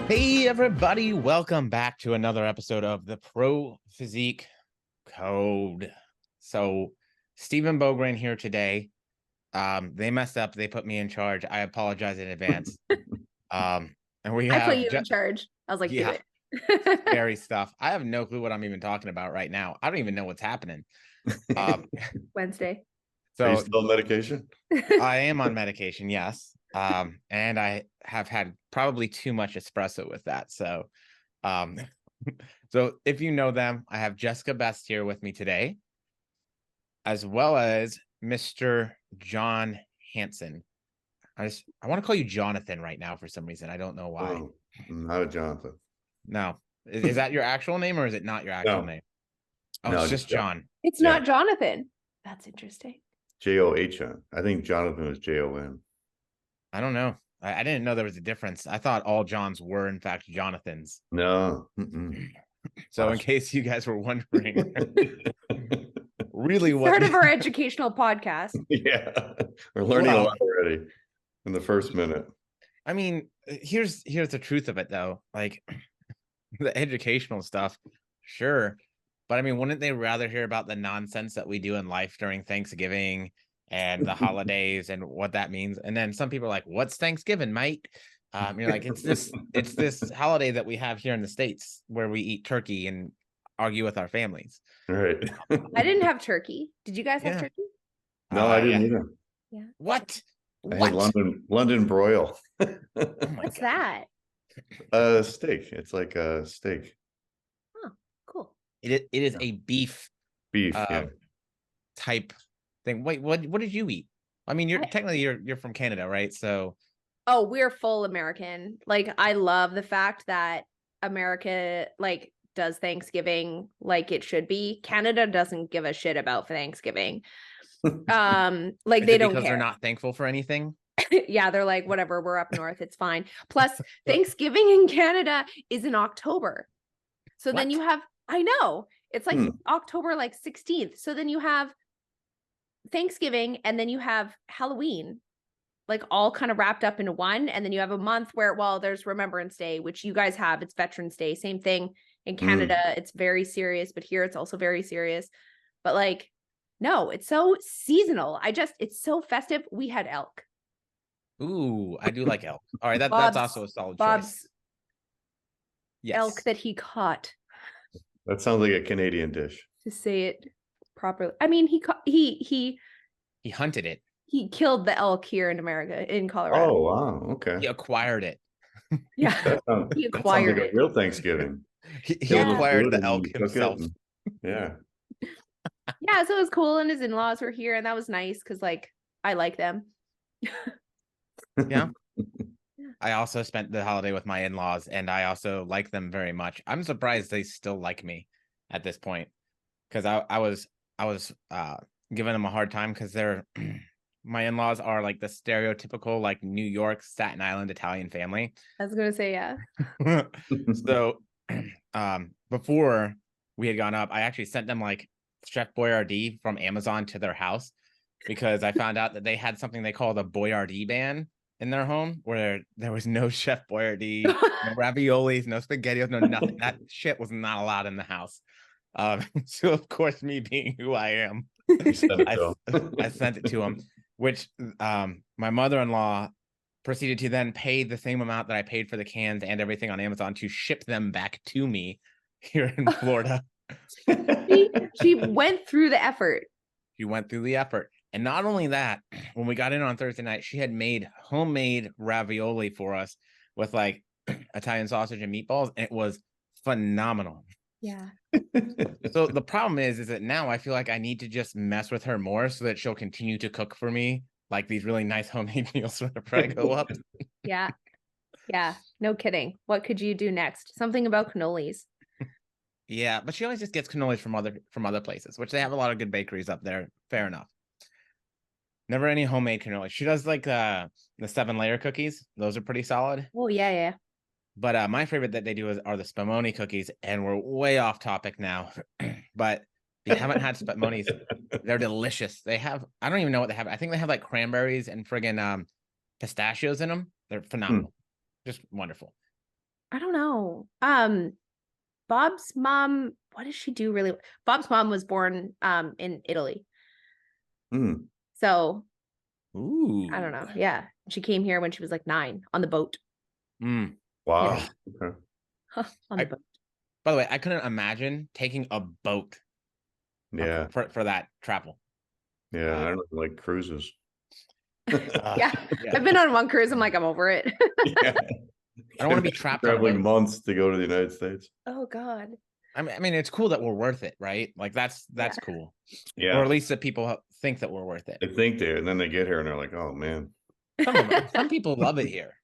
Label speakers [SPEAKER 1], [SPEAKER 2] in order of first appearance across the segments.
[SPEAKER 1] Hey everybody, welcome back to another episode of the Pro Physique Code. So Stephen Bogran here today. They messed up, they put me in charge. I apologize in advance. And we
[SPEAKER 2] I
[SPEAKER 1] have
[SPEAKER 2] put you in charge. I was like, do it.
[SPEAKER 1] Scary stuff. I have no clue what I'm even talking about right now. I don't even know what's happening.
[SPEAKER 2] Wednesday.
[SPEAKER 1] So
[SPEAKER 3] are you still on medication?
[SPEAKER 1] I am on medication, yes. And I have had probably too much espresso with that. So so if you know them, I have Jessica Best here with me today, as well as Mr. John Hansen. I want to call you Jonathan right now for some reason. I don't know why.
[SPEAKER 3] Oh, not a Jonathan.
[SPEAKER 1] No. Is that your actual name or is it not your actual name? Oh,
[SPEAKER 3] no,
[SPEAKER 1] it's just John.
[SPEAKER 2] It's not Jonathan. That's interesting.
[SPEAKER 3] J-O-H-N. I think Jonathan was J-O-N.
[SPEAKER 1] I don't know. I didn't know there was a difference. I thought all Johns were, in fact, Jonathans.
[SPEAKER 3] No.
[SPEAKER 1] So in case you guys were wondering, really what...
[SPEAKER 2] Part of our educational podcast.
[SPEAKER 3] Yeah. We're learning a lot already in the first minute.
[SPEAKER 1] I mean, here's the truth of it, though. Like, the educational stuff, sure. But I mean, wouldn't they rather hear about the nonsense that we do in life during Thanksgiving and the holidays and what that means? And then some people are like, what's Thanksgiving, mate? You're like, it's this holiday that we have here in the States where we eat turkey and argue with our families.
[SPEAKER 3] Right.
[SPEAKER 2] I didn't have turkey. Did you guys have turkey?
[SPEAKER 3] No, I didn't either.
[SPEAKER 2] Yeah.
[SPEAKER 1] What?
[SPEAKER 3] I had London broil.
[SPEAKER 2] What's that?
[SPEAKER 3] Steak. It's like a steak.
[SPEAKER 2] Oh, cool.
[SPEAKER 1] It is a beef type thing. Wait, what did you eat? I mean, you're from Canada, right? So
[SPEAKER 2] we're full American. Like, I love the fact that America does Thanksgiving like it should be. Canada doesn't give a shit about Thanksgiving. They don't care.
[SPEAKER 1] They're not thankful for anything.
[SPEAKER 2] Yeah, they're like, whatever, we're up north, it's fine. Plus, Thanksgiving in Canada is in October. So then you have, I know, it's like October 16th. So then you have Thanksgiving and then you have Halloween, all kind of wrapped up into one. And then you have a month where, there's Remembrance Day, which you guys have. It's Veterans Day. Same thing in Canada. It's very serious, but here it's also very serious. But no, it's so seasonal. It's so festive. We had elk.
[SPEAKER 1] Ooh, I do like elk. All right, that's also a solid choice.
[SPEAKER 2] Yes. Elk that he caught.
[SPEAKER 3] That sounds like a Canadian dish.
[SPEAKER 2] To say it properly. I mean, he
[SPEAKER 1] hunted it.
[SPEAKER 2] He killed the elk here in America, in Colorado.
[SPEAKER 3] Oh, wow. Okay.
[SPEAKER 1] He acquired it.
[SPEAKER 2] Yeah. He acquired
[SPEAKER 3] it. Like a real Thanksgiving.
[SPEAKER 1] He acquired the elk himself.
[SPEAKER 3] Yeah.
[SPEAKER 2] Yeah, so it was cool, and his in-laws were here, and that was nice because I like them.
[SPEAKER 1] Yeah. I also spent the holiday with my in-laws, and I also like them very much. I'm surprised they still like me at this point, because I was giving them a hard time because they're my in-laws are the stereotypical New York, Staten Island Italian family.
[SPEAKER 2] I was gonna say, yeah.
[SPEAKER 1] So before we had gone up, I actually sent them Chef Boyardee from Amazon to their house, because I found out that they had something they call the Boyardee ban in their home, where there was no Chef Boyardee, no raviolis, no SpaghettiOs, no nothing. That shit was not allowed in the house. So of course, me being who I am, I sent it to him, which my mother-in-law proceeded to then pay the same amount that I paid for the cans and everything on Amazon to ship them back to me here in Florida.
[SPEAKER 2] She went through the effort.
[SPEAKER 1] She went through the effort. And not only that, when we got in on Thursday night, she had made homemade ravioli for us with Italian sausage and meatballs, and it was phenomenal.
[SPEAKER 2] Yeah.
[SPEAKER 1] So the problem is that now I feel like I need to just mess with her more so that she'll continue to cook for me these really nice homemade meals whenever I go up.
[SPEAKER 2] Yeah. Yeah. No kidding. What could you do next? Something about cannolis.
[SPEAKER 1] Yeah, but she always just gets cannolis from other places, which they have a lot of good bakeries up there. Fair enough. Never any homemade cannoli. She does the 7-layer cookies. Those are pretty solid.
[SPEAKER 2] Oh, yeah.
[SPEAKER 1] But my favorite that they do are the spumoni cookies, and we're way off topic now. But if you haven't had spumoni's, they're delicious. They have, I don't even know what they have. I think they have cranberries and friggin' pistachios in them. They're phenomenal. Just wonderful.
[SPEAKER 2] I don't know. Bob's mom, what does she do really? Bob's mom was born in Italy.
[SPEAKER 3] Hmm.
[SPEAKER 2] So
[SPEAKER 1] Ooh.
[SPEAKER 2] I don't know. Yeah. She came here when she was like 9 on the boat.
[SPEAKER 1] Mm.
[SPEAKER 3] Wow.
[SPEAKER 1] Yeah.
[SPEAKER 3] Okay.
[SPEAKER 2] On the boat.
[SPEAKER 1] By the way, I couldn't imagine taking a boat
[SPEAKER 3] Yeah.
[SPEAKER 1] for that travel.
[SPEAKER 3] Yeah. I don't like cruises.
[SPEAKER 2] Yeah. I've been on one cruise. I'm like, I'm over it.
[SPEAKER 3] Yeah.
[SPEAKER 1] I don't want to be trapped on a
[SPEAKER 3] Traveling
[SPEAKER 1] boat.
[SPEAKER 3] months to go to the United States.
[SPEAKER 2] Oh God.
[SPEAKER 1] I mean, it's cool that we're worth it, right? Like that's
[SPEAKER 2] Yeah.
[SPEAKER 1] cool.
[SPEAKER 3] Yeah.
[SPEAKER 1] Or at least that people think that we're worth it.
[SPEAKER 3] They think they, and then they get here and they're like, oh man.
[SPEAKER 1] Some people love it here.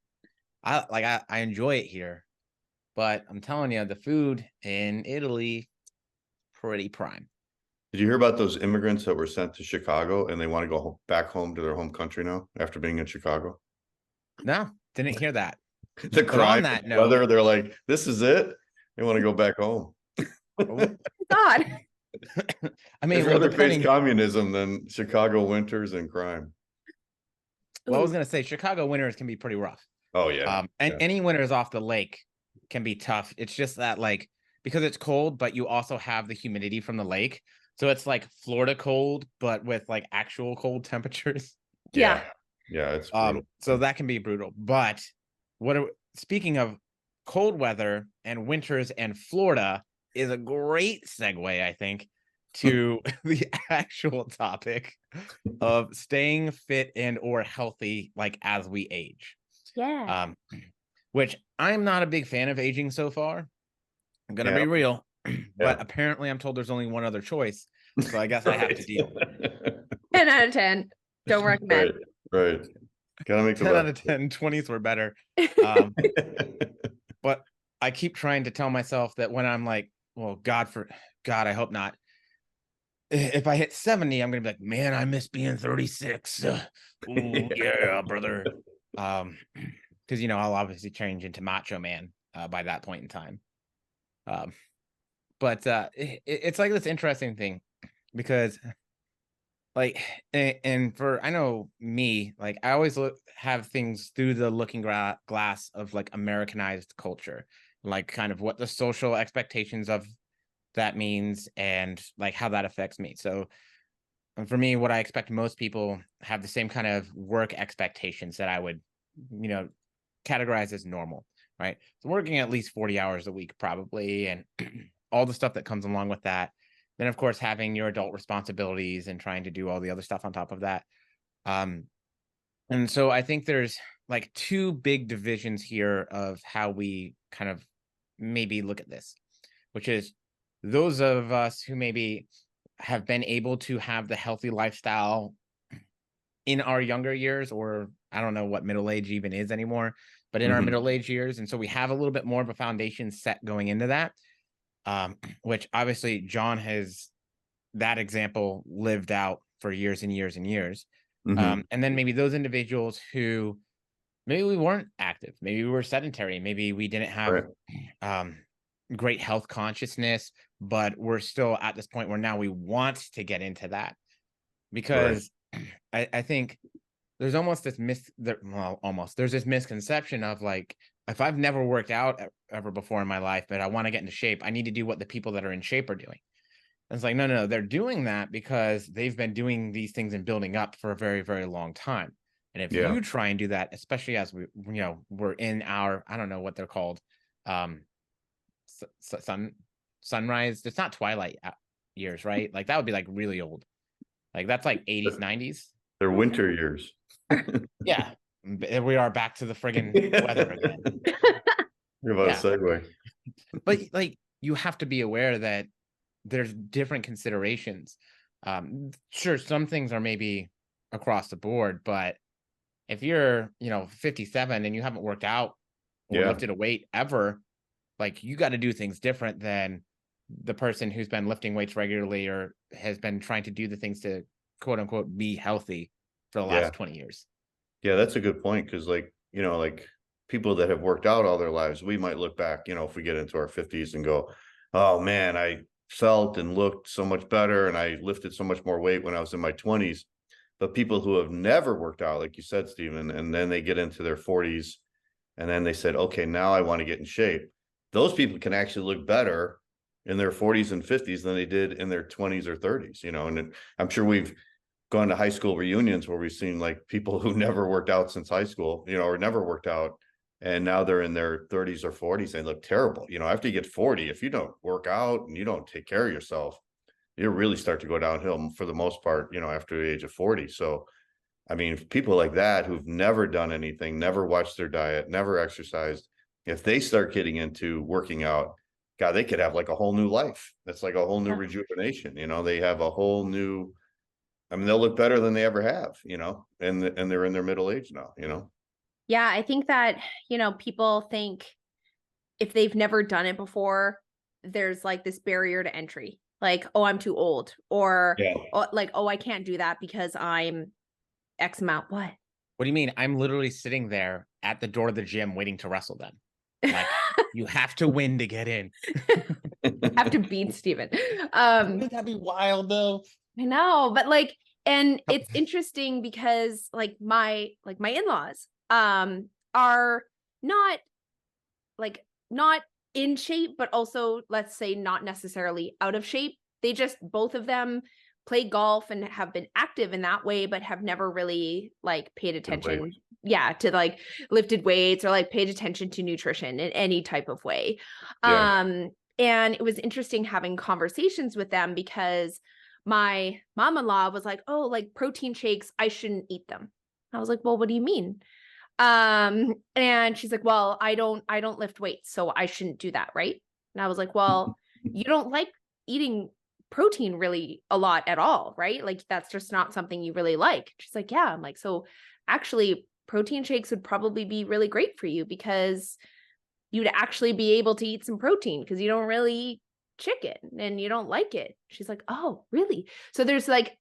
[SPEAKER 1] I enjoy it here, but I'm telling you, the food in Italy, pretty prime.
[SPEAKER 3] Did you hear about those immigrants that were sent to Chicago and they want to go back home to their home country now after being in Chicago?
[SPEAKER 1] No, didn't hear that.
[SPEAKER 3] The crime,
[SPEAKER 1] that
[SPEAKER 3] the
[SPEAKER 1] note-
[SPEAKER 3] weather, they're like, this is it. They want to go back home.
[SPEAKER 1] Oh,
[SPEAKER 2] God.
[SPEAKER 1] I mean,
[SPEAKER 3] They'd
[SPEAKER 1] well,
[SPEAKER 3] rather face
[SPEAKER 1] depending.
[SPEAKER 3] communism than Chicago winters and crime.
[SPEAKER 1] Well, I was
[SPEAKER 2] Ooh.
[SPEAKER 1] gonna say Chicago winters can be pretty rough.
[SPEAKER 3] Oh yeah.
[SPEAKER 1] And
[SPEAKER 3] Yeah.
[SPEAKER 1] any winters off the lake can be tough. It's just that like because it's cold, but you also have the humidity from the lake. So it's like Florida cold, but with like actual cold temperatures.
[SPEAKER 2] Yeah.
[SPEAKER 3] Yeah, it's brutal.
[SPEAKER 1] So that can be brutal. But speaking of cold weather and winters and Florida is a great segue, I think, to the actual topic of staying fit and or healthy like as we age.
[SPEAKER 2] Yeah.
[SPEAKER 1] Which I'm not a big fan of aging so far. I'm gonna
[SPEAKER 3] Yeah.
[SPEAKER 1] be real, but
[SPEAKER 3] Yeah.
[SPEAKER 1] apparently I'm told there's only one other choice, so I guess I have to deal.
[SPEAKER 2] 10 out of 10. Don't recommend.
[SPEAKER 3] Right. Gotta make the
[SPEAKER 1] 10 out
[SPEAKER 3] best.
[SPEAKER 1] of 10, 20s were better. But I keep trying to tell myself that when I'm like, well, God, I hope not. If I hit 70, I'm gonna be like, man, I miss being 36. Ooh, yeah, brother. Because I'll obviously change into Macho Man by that point in time. But it's like this interesting thing because like and for I know me, like I always have things through the looking glass of like Americanized culture, like kind of what the social expectations of that means and like how that affects me. So for me, what I expect most people have the same kind of work expectations that I would categorize as normal, right? So working at least 40 hours a week probably, and all the stuff that comes along with that. Then of course having your adult responsibilities and trying to do all the other stuff on top of that. And so I think there's like two big divisions here of how we kind of maybe look at this, which is those of us who maybe have been able to have the healthy lifestyle in our younger years, or I don't know what middle age even is anymore, but in our middle age years. And so we have a little bit more of a foundation set going into that, which obviously John has that example lived out for years and years and years. And then maybe those individuals who maybe we weren't active, maybe we were sedentary, maybe we didn't have great health consciousness, but we're still at this point where now we want to get into that because I think there's almost this there's this misconception of like, if I've never worked out ever before in my life, but I want to get into shape, I need to do what the people that are in shape are doing. And it's like, no, they're doing that because they've been doing these things and building up for a very, very long time. And if you try and do that, especially as we're in our, I don't know what they're called, sunrise, it's not twilight years, right? Like that would be like really old. Like that's like 80s, 90s.
[SPEAKER 3] They're winter years.
[SPEAKER 1] Yeah. We are back to the friggin' weather again.
[SPEAKER 3] You're about a segue.
[SPEAKER 1] But like you have to be aware that there's different considerations. Sure, some things are maybe across the board, but if you're 57 and you haven't worked out or lifted a weight ever, like you got to do things different than the person who's been lifting weights regularly or has been trying to do the things to quote unquote be healthy for the last 20 years.
[SPEAKER 3] Yeah, that's a good point. Cause like people that have worked out all their lives, we might look back, if we get into our 50s and go, oh man, I felt and looked so much better and I lifted so much more weight when I was in my 20s. But people who have never worked out, like you said, Stephen, and then they get into their 40s And then they said, okay, now I want to get in shape. Those people can actually look better in their 40s and 50s than they did in their 20s or 30s, you know. And I'm sure we've gone to high school reunions where we've seen like people who never worked out since high school, you know, or never worked out. And now they're in their 30s or 40s. They look terrible. You know, after you get 40, if you don't work out and you don't take care of yourself, you really start to go downhill for the most part, you know, after the age of 40. So, I mean, people like that who've never done anything, never watched their diet, never exercised, if they start getting into working out, God, they could have like a whole new life. That's like a whole new rejuvenation. You know, they have a whole new, I mean, they'll look better than they ever have, you know, and they're in their middle age now, you know?
[SPEAKER 2] Yeah. I think that, you know, people think if they've never done it before, there's like this barrier to entry. Like, oh, I'm too old, or like, oh, I can't do that because I'm X amount. What?
[SPEAKER 1] What do you mean? I'm literally sitting there at the door of the gym waiting to wrestle them. Like, you have to win to get in.
[SPEAKER 2] Have to beat Stephen.
[SPEAKER 1] Wouldn't that be wild though?
[SPEAKER 2] I know, but like, and it's interesting because like my in-laws are not not in shape, but also, let's say, not necessarily out of shape. They just, both of them play golf and have been active in that way, but have never really like paid attention to like lifted weights or like paid attention to nutrition in any type of way. And it was interesting having conversations with them because my mom-in-law was like, oh, like protein shakes, I shouldn't eat them. I was like, well, what do you mean? And she's like, well, I don't lift weights, so I shouldn't do that, right? And I was like, well, you don't like eating protein really a lot at all, right? Like that's just not something you really like. She's like, yeah. I'm like, so actually protein shakes would probably be really great for you because you'd actually be able to eat some protein because you don't really eat chicken and you don't like it. She's like, oh, really? So there's like,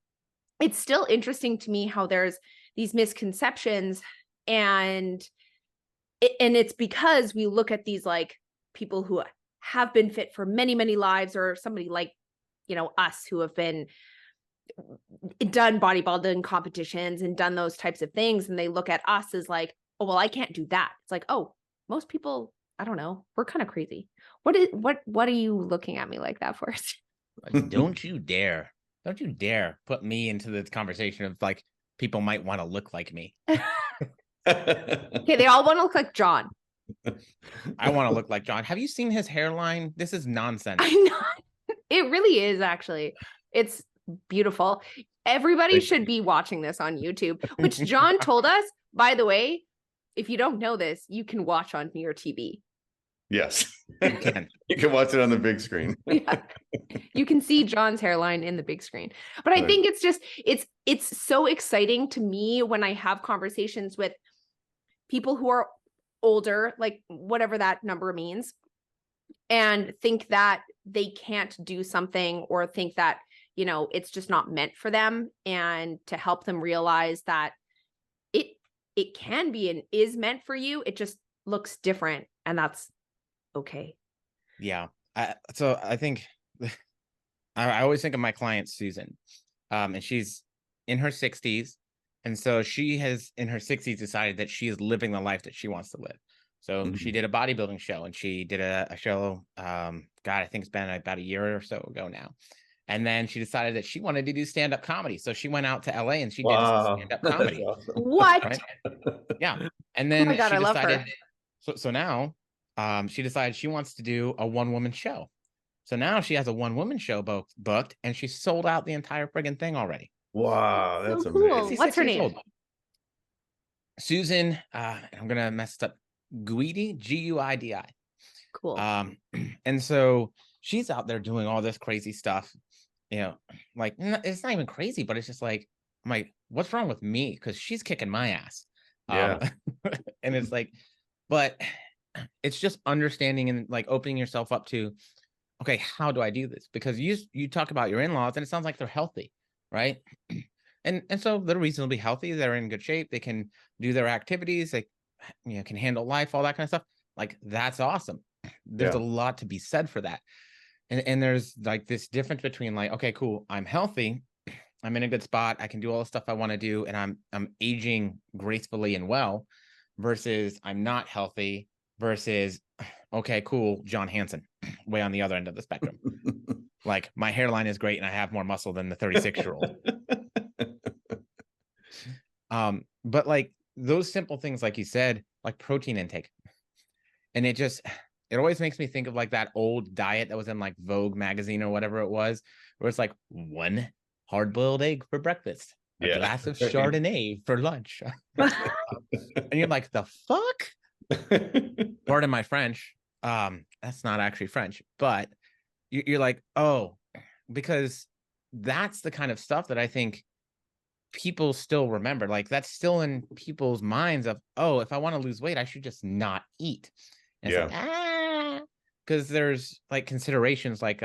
[SPEAKER 2] it's still interesting to me how there's these misconceptions, and it's because we look at these like people who have been fit for many, many lives, or somebody like, you know, us who have been done bodybuilding competitions and done those types of things. And they look at us as like, oh, well, I can't do that. It's like, oh, most people, I don't know, we're kind of crazy. What are you looking at me like that for?
[SPEAKER 1] Don't you dare put me into this conversation of like, people might want to look like me.
[SPEAKER 2] Okay, they all want to look like John.
[SPEAKER 1] I want to look like John. Have you seen his hairline? This is nonsense.
[SPEAKER 2] I know. It really is, actually. It's beautiful. Everybody should be watching this on YouTube, which John told us, by the way, if you don't know this, you can watch on your TV.
[SPEAKER 3] Yes. You can watch it on the big screen.
[SPEAKER 2] Yeah. You can see John's hairline in the big screen. But I think it's just, it's so exciting to me when I have conversations with people who are older, like whatever that number means, and think that they can't do something, or think that, you know, it's just not meant for them, and to help them realize that it can be and is meant for you. It just looks different, and that's okay.
[SPEAKER 1] Yeah. So I think I always think of my client, Susan, and she's in her 60s. And so she has, in her 60s, decided that she is living the life that she wants to live. So she did a bodybuilding show, and she did a show, God, I think it's been about a year or so ago now. And then she decided that she wanted to do stand-up comedy. So she went out to LA and she did stand-up comedy.
[SPEAKER 3] Awesome.
[SPEAKER 2] What?
[SPEAKER 1] Right? Yeah. And then
[SPEAKER 2] Oh my God,
[SPEAKER 1] she
[SPEAKER 2] I love
[SPEAKER 1] decided,
[SPEAKER 2] her.
[SPEAKER 1] So now she decided she wants to do a one-woman show. So now she has a one-woman show booked, and she sold out the entire friggin' thing already.
[SPEAKER 3] Wow, that's
[SPEAKER 2] so
[SPEAKER 3] amazing.
[SPEAKER 2] cool. What's her name?
[SPEAKER 1] Old. Susan, I'm gonna mess it up. Guidi, Guidi.
[SPEAKER 2] Cool.
[SPEAKER 1] And so she's out there doing all this crazy stuff. You know, like it's not even crazy, but it's just like, I'm like, what's wrong with me? Because she's kicking my ass.
[SPEAKER 3] Yeah.
[SPEAKER 1] And it's like, but it's just understanding and like opening yourself up to, okay, how do I do this? Because you talk about your in-laws and it sounds like they're healthy, right? And so they're reasonably healthy. They're in good shape. They can do their activities. They, you know, can handle life, all that kind of stuff. Like, that's awesome. There's a lot to be said for that. And there's like this difference between like, okay, cool, I'm healthy, I'm in a good spot, I can do all the stuff I want to do, and I'm aging gracefully and well. versus I'm not healthy versus, okay, cool, John Hansen, way on the other end of the spectrum. Like my hairline is great and I have more muscle than the 36-year-old. But like those simple things, like you said, like protein intake. And it always makes me think of like that old diet that was in like Vogue magazine or whatever it was, where it's like 1 hard-boiled egg for breakfast, a glass of Chardonnay for lunch. And you're like, the fuck? Pardon my French. That's not actually French, but you're like, oh, because that's the kind of stuff that I think people still remember. Like that's still in people's minds of, oh, if I want to lose weight, I should just not eat. And it's like, because there's like considerations like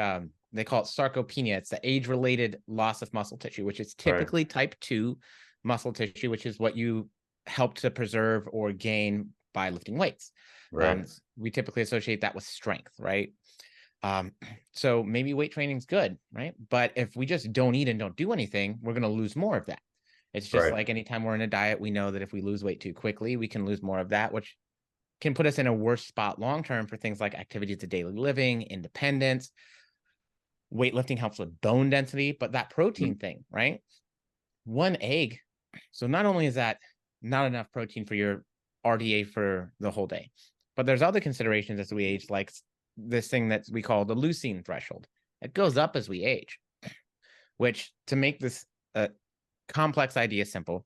[SPEAKER 1] they call it sarcopenia. It's the age-related loss of muscle tissue, which is typically type 2 muscle tissue, which is what you help to preserve or gain by lifting weights. We typically associate that with strength, right? So maybe weight training is good, right? But if we just don't eat and don't do anything, we're going to lose more of that. It's just like anytime we're in a diet, we know that if we lose weight too quickly, we can lose more of that, which can put us in a worse spot long-term for things like activities of daily living, independence. Weightlifting helps with bone density, but that protein thing, right? 1 egg. So not only is that not enough protein for your RDA for the whole day, but there's other considerations as we age, like this thing that we call the leucine threshold. It goes up as we age, which, to make this complex idea simple,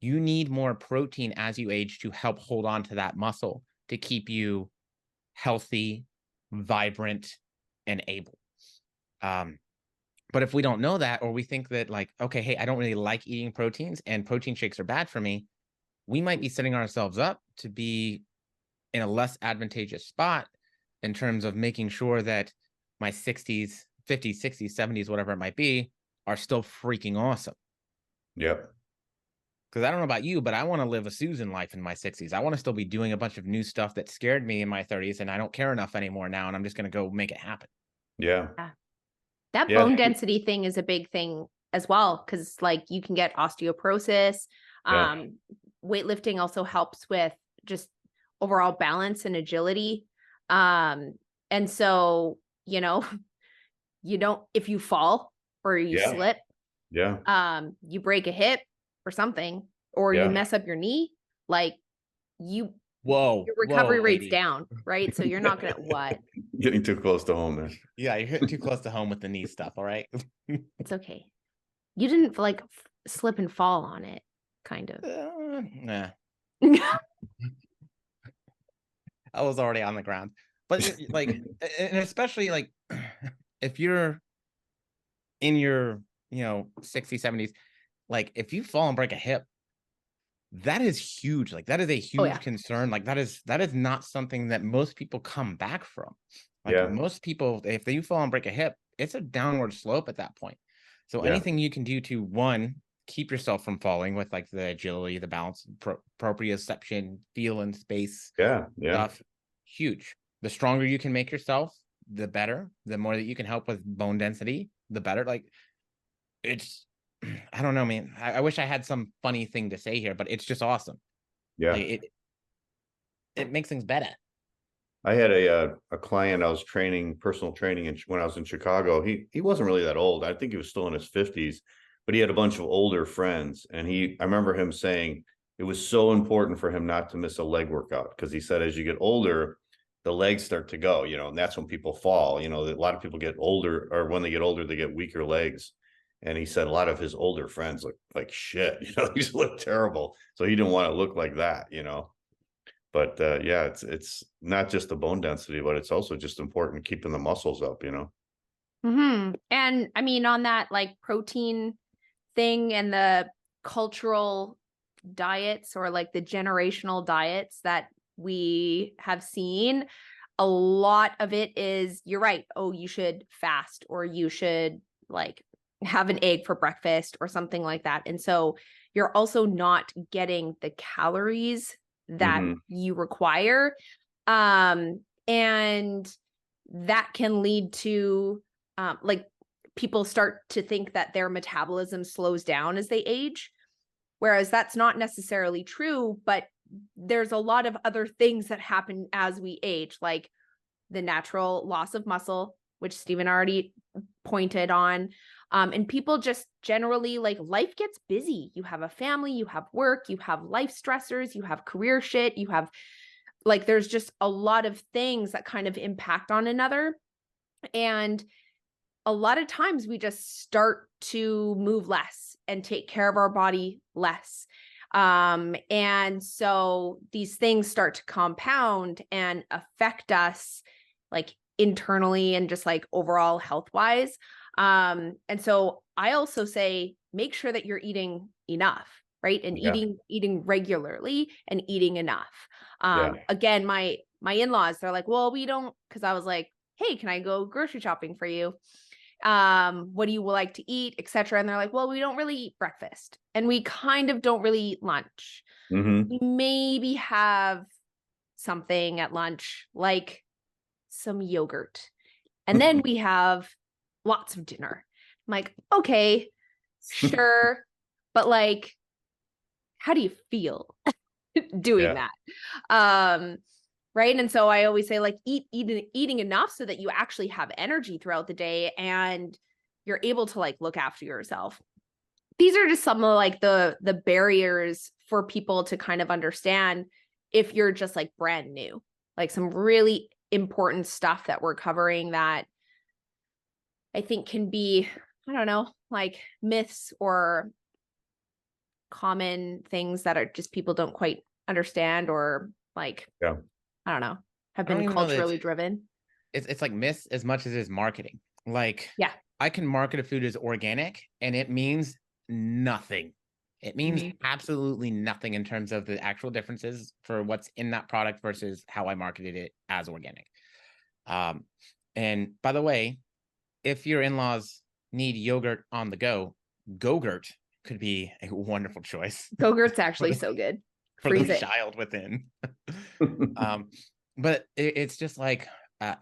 [SPEAKER 1] you need more protein as you age to help hold on to that muscle to keep you healthy, vibrant, and able. But if we don't know that, or we think that like, okay, hey, I don't really like eating proteins and protein shakes are bad for me, we might be setting ourselves up to be in a less advantageous spot in terms of making sure that my 60s, 50s, 60s, 70s, whatever it might be, are still freaking awesome.
[SPEAKER 3] Yep.
[SPEAKER 1] Because I don't know about you, but I want to live a Susan life in my 60s. I want to still be doing a bunch of new stuff that scared me in my 30s, and I don't care enough anymore now, and I'm just going to go make it happen.
[SPEAKER 3] Yeah.
[SPEAKER 2] That bone density thing is a big thing as well, because like you can get osteoporosis. Weightlifting also helps with just overall balance and agility. And so, you know, you don't, if you fall or you slip, you break a hip or something, or you mess up your knee, like your recovery rate's down, right? So you're not gonna
[SPEAKER 3] getting too close to home there.
[SPEAKER 1] Yeah, you're hitting too close to home with the knee stuff. All right.
[SPEAKER 2] It's okay. You didn't like slip and fall on it, kind of.
[SPEAKER 1] Nah. I was already on the ground, but like, and especially like if you're in your 60s, 70s, like if you fall and break a hip, that is huge. Like that is a huge concern. Like that is not something that most people come back from. Like most people, if they fall and break a hip, it's a downward slope at that point. So anything you can do to, one, keep yourself from falling with like the agility, the balance, proprioception, feel in space, stuff, huge. The stronger you can make yourself, the better. The more that you can help with bone density, the better. Like it's, I don't know, man. I wish I had some funny thing to say here, but it's just awesome.
[SPEAKER 3] Yeah.
[SPEAKER 1] Like, it makes things better.
[SPEAKER 3] I had a client I was training, personal training, when I was in Chicago. He wasn't really that old. I think he was still in his 50s, but he had a bunch of older friends. And I remember him saying it was so important for him not to miss a leg workout, because he said as you get older, the legs start to go, and that's when people fall. A lot of people get older, or when they get older, they get weaker legs. And he said a lot of his older friends look like shit, these look terrible. So he didn't want to look like that, But it's not just the bone density, but it's also just important keeping the muscles up,
[SPEAKER 2] And I mean, on that like protein thing and the cultural diets, or like the generational diets that we have seen, a lot of it is, you're right. Oh, you should fast, or you should like have an egg for breakfast or something like that. And so you're also not getting the calories that you require. And that can lead to like people start to think that their metabolism slows down as they age, whereas that's not necessarily true, but there's a lot of other things that happen as we age, like the natural loss of muscle, which Stephen already pointed on. And people just generally, like, life gets busy. You have a family, you have work, you have life stressors, you have career shit, you have, like, there's just a lot of things that kind of impact on another. And a lot of times we just start to move less and take care of our body less. And so these things start to compound and affect us, like, internally and just like overall health wise. And so I also say, make sure that you're eating enough, right? And eating regularly and eating enough. Again, my in-laws, they're like, well, we don't, because I was like, hey, can I go grocery shopping for you? What do you like to eat, etc. And they're like, well, we don't really eat breakfast, and we kind of don't really eat lunch. We maybe have something at lunch, like some yogurt, and then we have lots of dinner. I'm like, okay, sure, but like, how do you feel doing that? Right. And so I always say, like, eating enough so that you actually have energy throughout the day and you're able to, like, look after yourself. These are just some of, like, the barriers for people to kind of understand if you're just, like, brand new, like, some really important stuff that we're covering that I think can be, I don't know, like, myths or common things that are just people don't quite understand, or like, I don't know, have been culturally driven.
[SPEAKER 1] It's like myths as much as it is marketing. Like, I can market a food as organic and it means nothing. It means absolutely nothing in terms of the actual differences for what's in that product versus how I marketed it as organic. And by the way, if your in-laws need yogurt on the go, Go-Gurt could be a wonderful choice.
[SPEAKER 2] Go-Gurt's actually so good.
[SPEAKER 1] For the child within. But it's just like,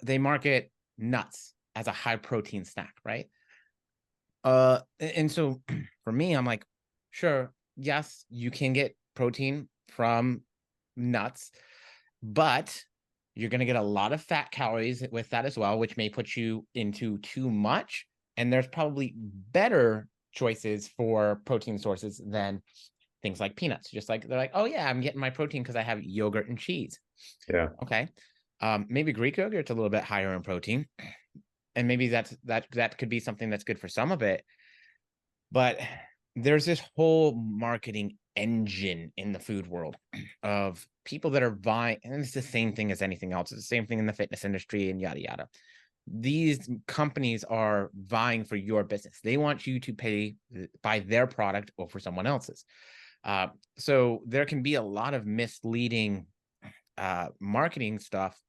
[SPEAKER 1] they market nuts as a high protein snack, right? And so for me, I'm like, sure, yes, you can get protein from nuts, but you're going to get a lot of fat calories with that as well, which may put you into too much. And there's probably better choices for protein sources than things like peanuts. Just like, they're like, oh yeah, I'm getting my protein because I have yogurt and cheese. Okay. Maybe Greek yogurt's a little bit higher in protein, and maybe that could be something that's good for some of it. But there's this whole marketing engine in the food world of people that are vying, and it's the same thing as anything else. It's the same thing in the fitness industry and yada yada. These companies are vying for your business. They want you to buy their product over someone else's. So there can be a lot of misleading marketing stuff,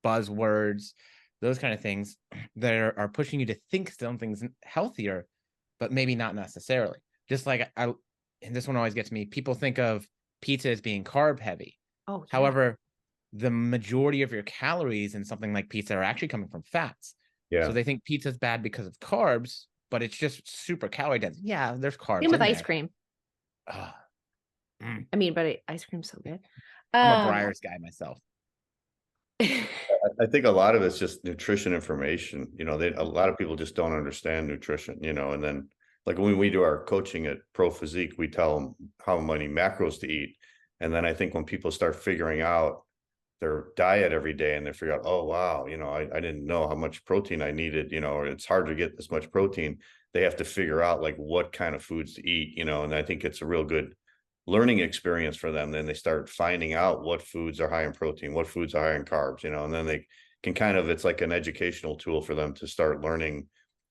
[SPEAKER 1] buzzwords, those kind of things that are pushing you to think something's healthier, but maybe not necessarily. Just like and this one always gets me. People think of pizza as being carb heavy. However, the majority of your calories in something like pizza are actually coming from fats. So they think pizza's bad because of carbs, but it's just super calorie dense. Yeah, there's carbs.
[SPEAKER 2] Same with ice cream. I mean, but ice cream's so good.
[SPEAKER 1] I'm a Breyers guy myself.
[SPEAKER 3] I think a lot of it's just nutrition information. You know, a lot of people just don't understand nutrition, you know, and then like when we do our coaching at Pro Physique, we tell them how many macros to eat. And then I think when people start figuring out their diet every day and they figure out, oh, wow, you know, I didn't know how much protein I needed, you know, or it's hard to get this much protein. They have to figure out like what kind of foods to eat, you know, and I think it's a real good learning experience for them. Then they start finding out what foods are high in protein, what foods are high in carbs, you know, and then they can kind of, it's like an educational tool for them to start learning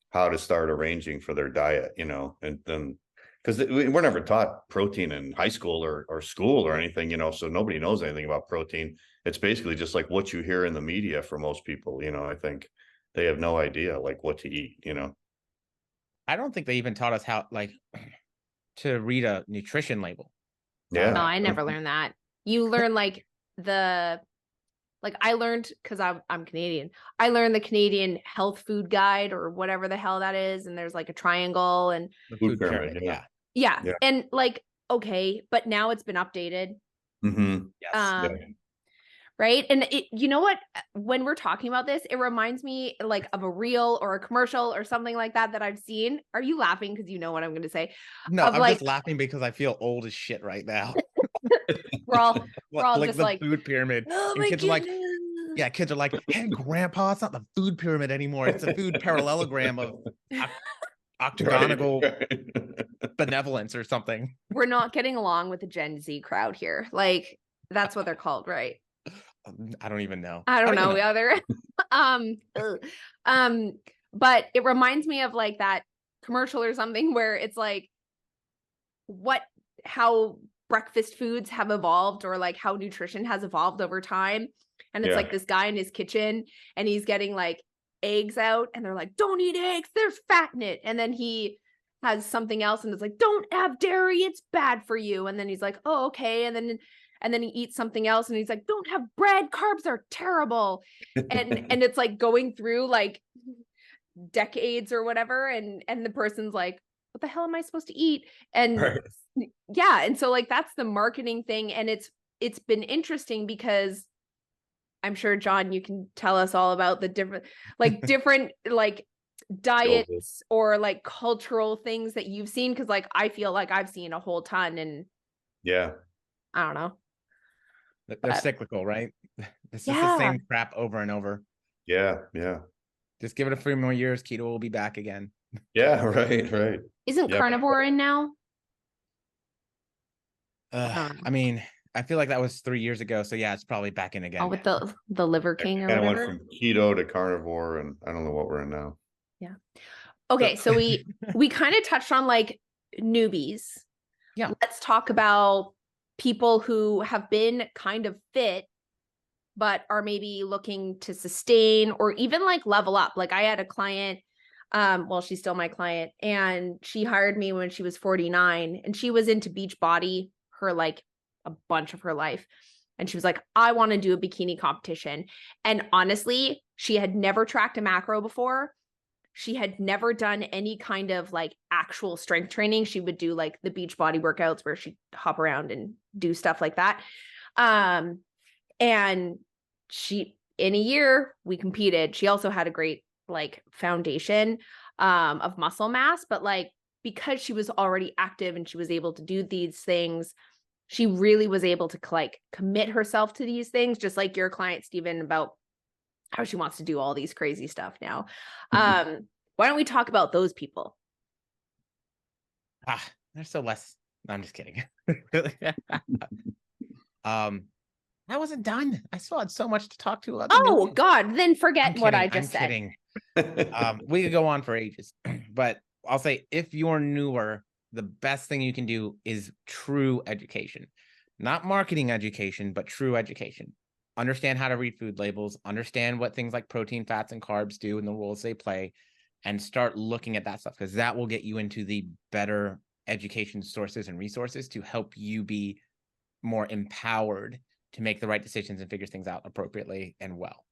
[SPEAKER 3] how to start arranging for their diet, you know, and then because we're never taught protein in high school or school or anything, you know, so nobody knows anything about protein. It's basically just like what you hear in the media for most people, you know. I think they have no idea like what to eat, you know.
[SPEAKER 1] I don't think they even taught us how like to read a nutrition label.
[SPEAKER 2] No, I never learned that. You learn like I learned, because I'm Canadian, I learned the Canadian health food guide or whatever the hell that is, and there's like a triangle and
[SPEAKER 1] the food pyramid.
[SPEAKER 2] Yeah. And like, okay, but now it's been updated.
[SPEAKER 1] Yes.
[SPEAKER 2] Right. And you know what, when we're talking about this, it reminds me like of a reel or a commercial or something like that I've seen. Are you laughing because you know what I'm going to say?
[SPEAKER 1] No,
[SPEAKER 2] I'm
[SPEAKER 1] just laughing because I feel old as shit right now.
[SPEAKER 2] we're all
[SPEAKER 1] like
[SPEAKER 2] just
[SPEAKER 1] the
[SPEAKER 2] like
[SPEAKER 1] food pyramid.
[SPEAKER 2] oh
[SPEAKER 1] And
[SPEAKER 2] my
[SPEAKER 1] kids
[SPEAKER 2] goodness.
[SPEAKER 1] kids are like, hey, grandpa, it's not the food pyramid anymore. It's a food parallelogram of octagonal benevolence or something.
[SPEAKER 2] We're not getting along with the Gen Z crowd here. Like that's what they're called, right?
[SPEAKER 1] I don't even know.
[SPEAKER 2] I don't know either. But it reminds me of like that commercial or something where it's like how breakfast foods have evolved or like how nutrition has evolved over time. And it's like this guy in his kitchen and he's getting like eggs out and they're like, don't eat eggs, there's fat in it. And then he has something else and it's like, don't have dairy, it's bad for you. And then he's like, oh, okay. And then he eats something else and he's like, don't have bread, carbs are terrible. And it's like going through like decades or whatever. And the person's like, what the hell am I supposed to eat? And yeah. And so like, that's the marketing thing. And it's been interesting because I'm sure, John, you can tell us all about the different like diets or like cultural things that you've seen. Cause like, I feel like I've seen a whole ton and I don't know.
[SPEAKER 1] They're cyclical, right? It's just the same crap over and over.
[SPEAKER 3] Yeah.
[SPEAKER 1] Just give it a few more years. Keto will be back again.
[SPEAKER 3] Yeah, right.
[SPEAKER 2] Isn't carnivore in now?
[SPEAKER 1] I mean, I feel like that was 3 years ago. So yeah, it's probably back in again.
[SPEAKER 2] Oh, with the Liver King or
[SPEAKER 3] whatever.
[SPEAKER 2] whatever.
[SPEAKER 3] Went from keto to carnivore, and I don't know what we're in now.
[SPEAKER 2] Yeah. Okay, so we kind of touched on like newbies.
[SPEAKER 1] Yeah.
[SPEAKER 2] Let's talk about people who have been kind of fit, but are maybe looking to sustain or even like level up. Like I had a client, well, she's still my client, and she hired me when she was 49 and she was into beach body her like a bunch of her life. And she was like, I want to do a bikini competition. And honestly, she had never tracked a macro before. She had never done any kind of like actual strength training. She would do like the beach body workouts where she'd hop around and do stuff like that. And in a year we competed. She also had a great like foundation of muscle mass, but like because she was already active and she was able to do these things, she really was able to like commit herself to these things, just like your client, Stephen, about how she wants to do all these crazy stuff now. Why don't we talk about those people?
[SPEAKER 1] They're so less. No, I'm just kidding. I wasn't done. I still had so much to talk to.
[SPEAKER 2] Oh God, then forget what I just said.
[SPEAKER 1] Kidding. We could go on for ages, but I'll say if you're newer, the best thing you can do is true education, not marketing education, but true education. Understand how to read food labels, understand what things like protein, fats, and carbs do and the roles they play, and start looking at that stuff because that will get you into the better education sources and resources to help you be more empowered to make the right decisions and figure things out appropriately and well.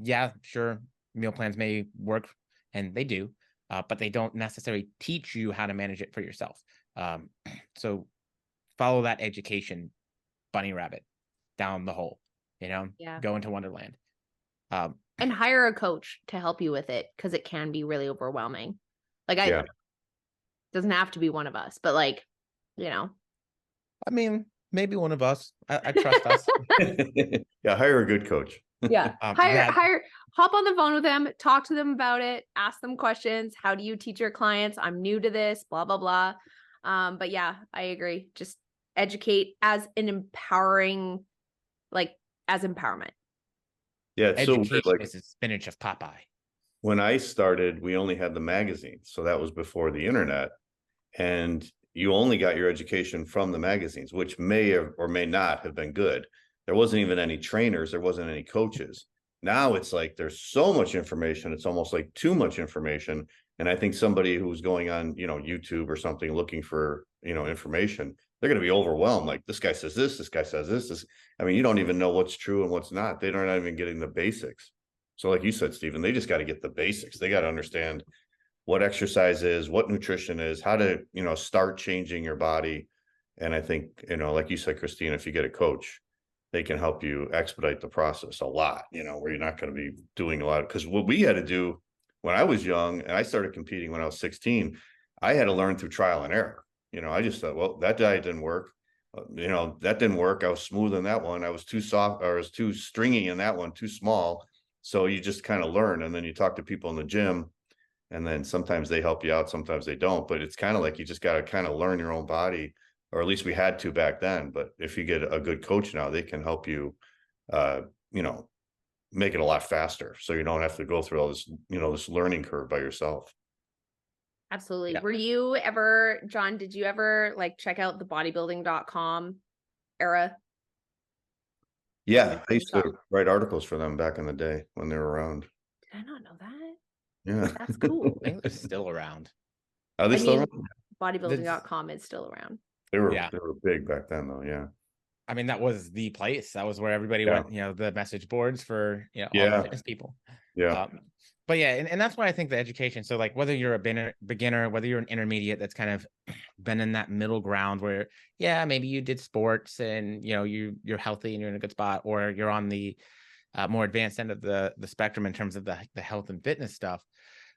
[SPEAKER 1] Yeah, sure, meal plans may work, and they do, but they don't necessarily teach you how to manage it for yourself. So follow that education bunny rabbit down the hole, go into Wonderland.
[SPEAKER 2] And hire a coach to help you with it because it can be really overwhelming. Like doesn't have to be one of us, but like,
[SPEAKER 1] I mean, maybe one of us. I trust us.
[SPEAKER 3] Yeah, hire a good coach.
[SPEAKER 2] Yeah. Hop on the phone with them, talk to them about it, ask them questions. How do you teach your clients? I'm new to this, blah, blah, blah. But yeah, I agree. Just educate as an empowering, as empowerment.
[SPEAKER 3] Yeah, it's so weird, like
[SPEAKER 1] is spinach of Popeye.
[SPEAKER 3] When I started, we only had the magazines, so that was before the internet, and you only got your education from the magazines, which may or may not have been good. There wasn't even any trainers, there wasn't any coaches. Now it's like there's so much information, it's almost like too much information. And I think somebody who's going on, YouTube or something looking for, information, they're going to be overwhelmed. Like this guy says this guy says this. I mean, you don't even know what's true and what's not. They're not even getting the basics. So like you said, Stephen, they just got to get the basics. They got to understand what exercise is, what nutrition is, how to, start changing your body. And I think, you know, like you said, Christine, if you get a coach, they can help you expedite the process a lot, you know, where you're not going to be doing a lot. Because what we had to do when I was young and I started competing when I was 16, I had to learn through trial and error. You know, I just thought, well, that diet didn't work. You know, that didn't work. I was smooth in that one. I was too soft, or I was too stringy in that one, too small. So you just kind of learn. And then you talk to people in the gym, and then sometimes they help you out, sometimes they don't. But it's kind of like you just got to kind of learn your own body, or at least we had to back then. But if you get a good coach now, they can help you, you know, make it a lot faster. So you don't have to go through all this, you know, this learning curve by yourself.
[SPEAKER 2] Absolutely.
[SPEAKER 1] Yeah.
[SPEAKER 2] Were you ever, John, did you ever like check out the bodybuilding.com era?
[SPEAKER 3] Yeah, I used to write articles for them back in the day when they were around.
[SPEAKER 2] Did I not know that?
[SPEAKER 3] Yeah.
[SPEAKER 2] That's cool.
[SPEAKER 1] I think they're still around.
[SPEAKER 3] Are they
[SPEAKER 2] I
[SPEAKER 3] still
[SPEAKER 2] mean,
[SPEAKER 3] around?
[SPEAKER 2] bodybuilding.com is still around.
[SPEAKER 3] They were
[SPEAKER 1] Yeah.
[SPEAKER 3] big back then though, yeah.
[SPEAKER 1] I mean, that was the place. That was where everybody
[SPEAKER 3] Yeah.
[SPEAKER 1] went, you know, the message boards for, you know, all
[SPEAKER 3] Yeah.
[SPEAKER 1] the fitness people.
[SPEAKER 3] Yeah.
[SPEAKER 1] But yeah, and that's why I think the education. So like whether you're a beginner, whether you're an intermediate that's kind of been in that middle ground where, yeah, maybe you did sports and, you know, you're healthy and you're in a good spot, or you're on the more advanced end of the spectrum in terms of the health and fitness stuff.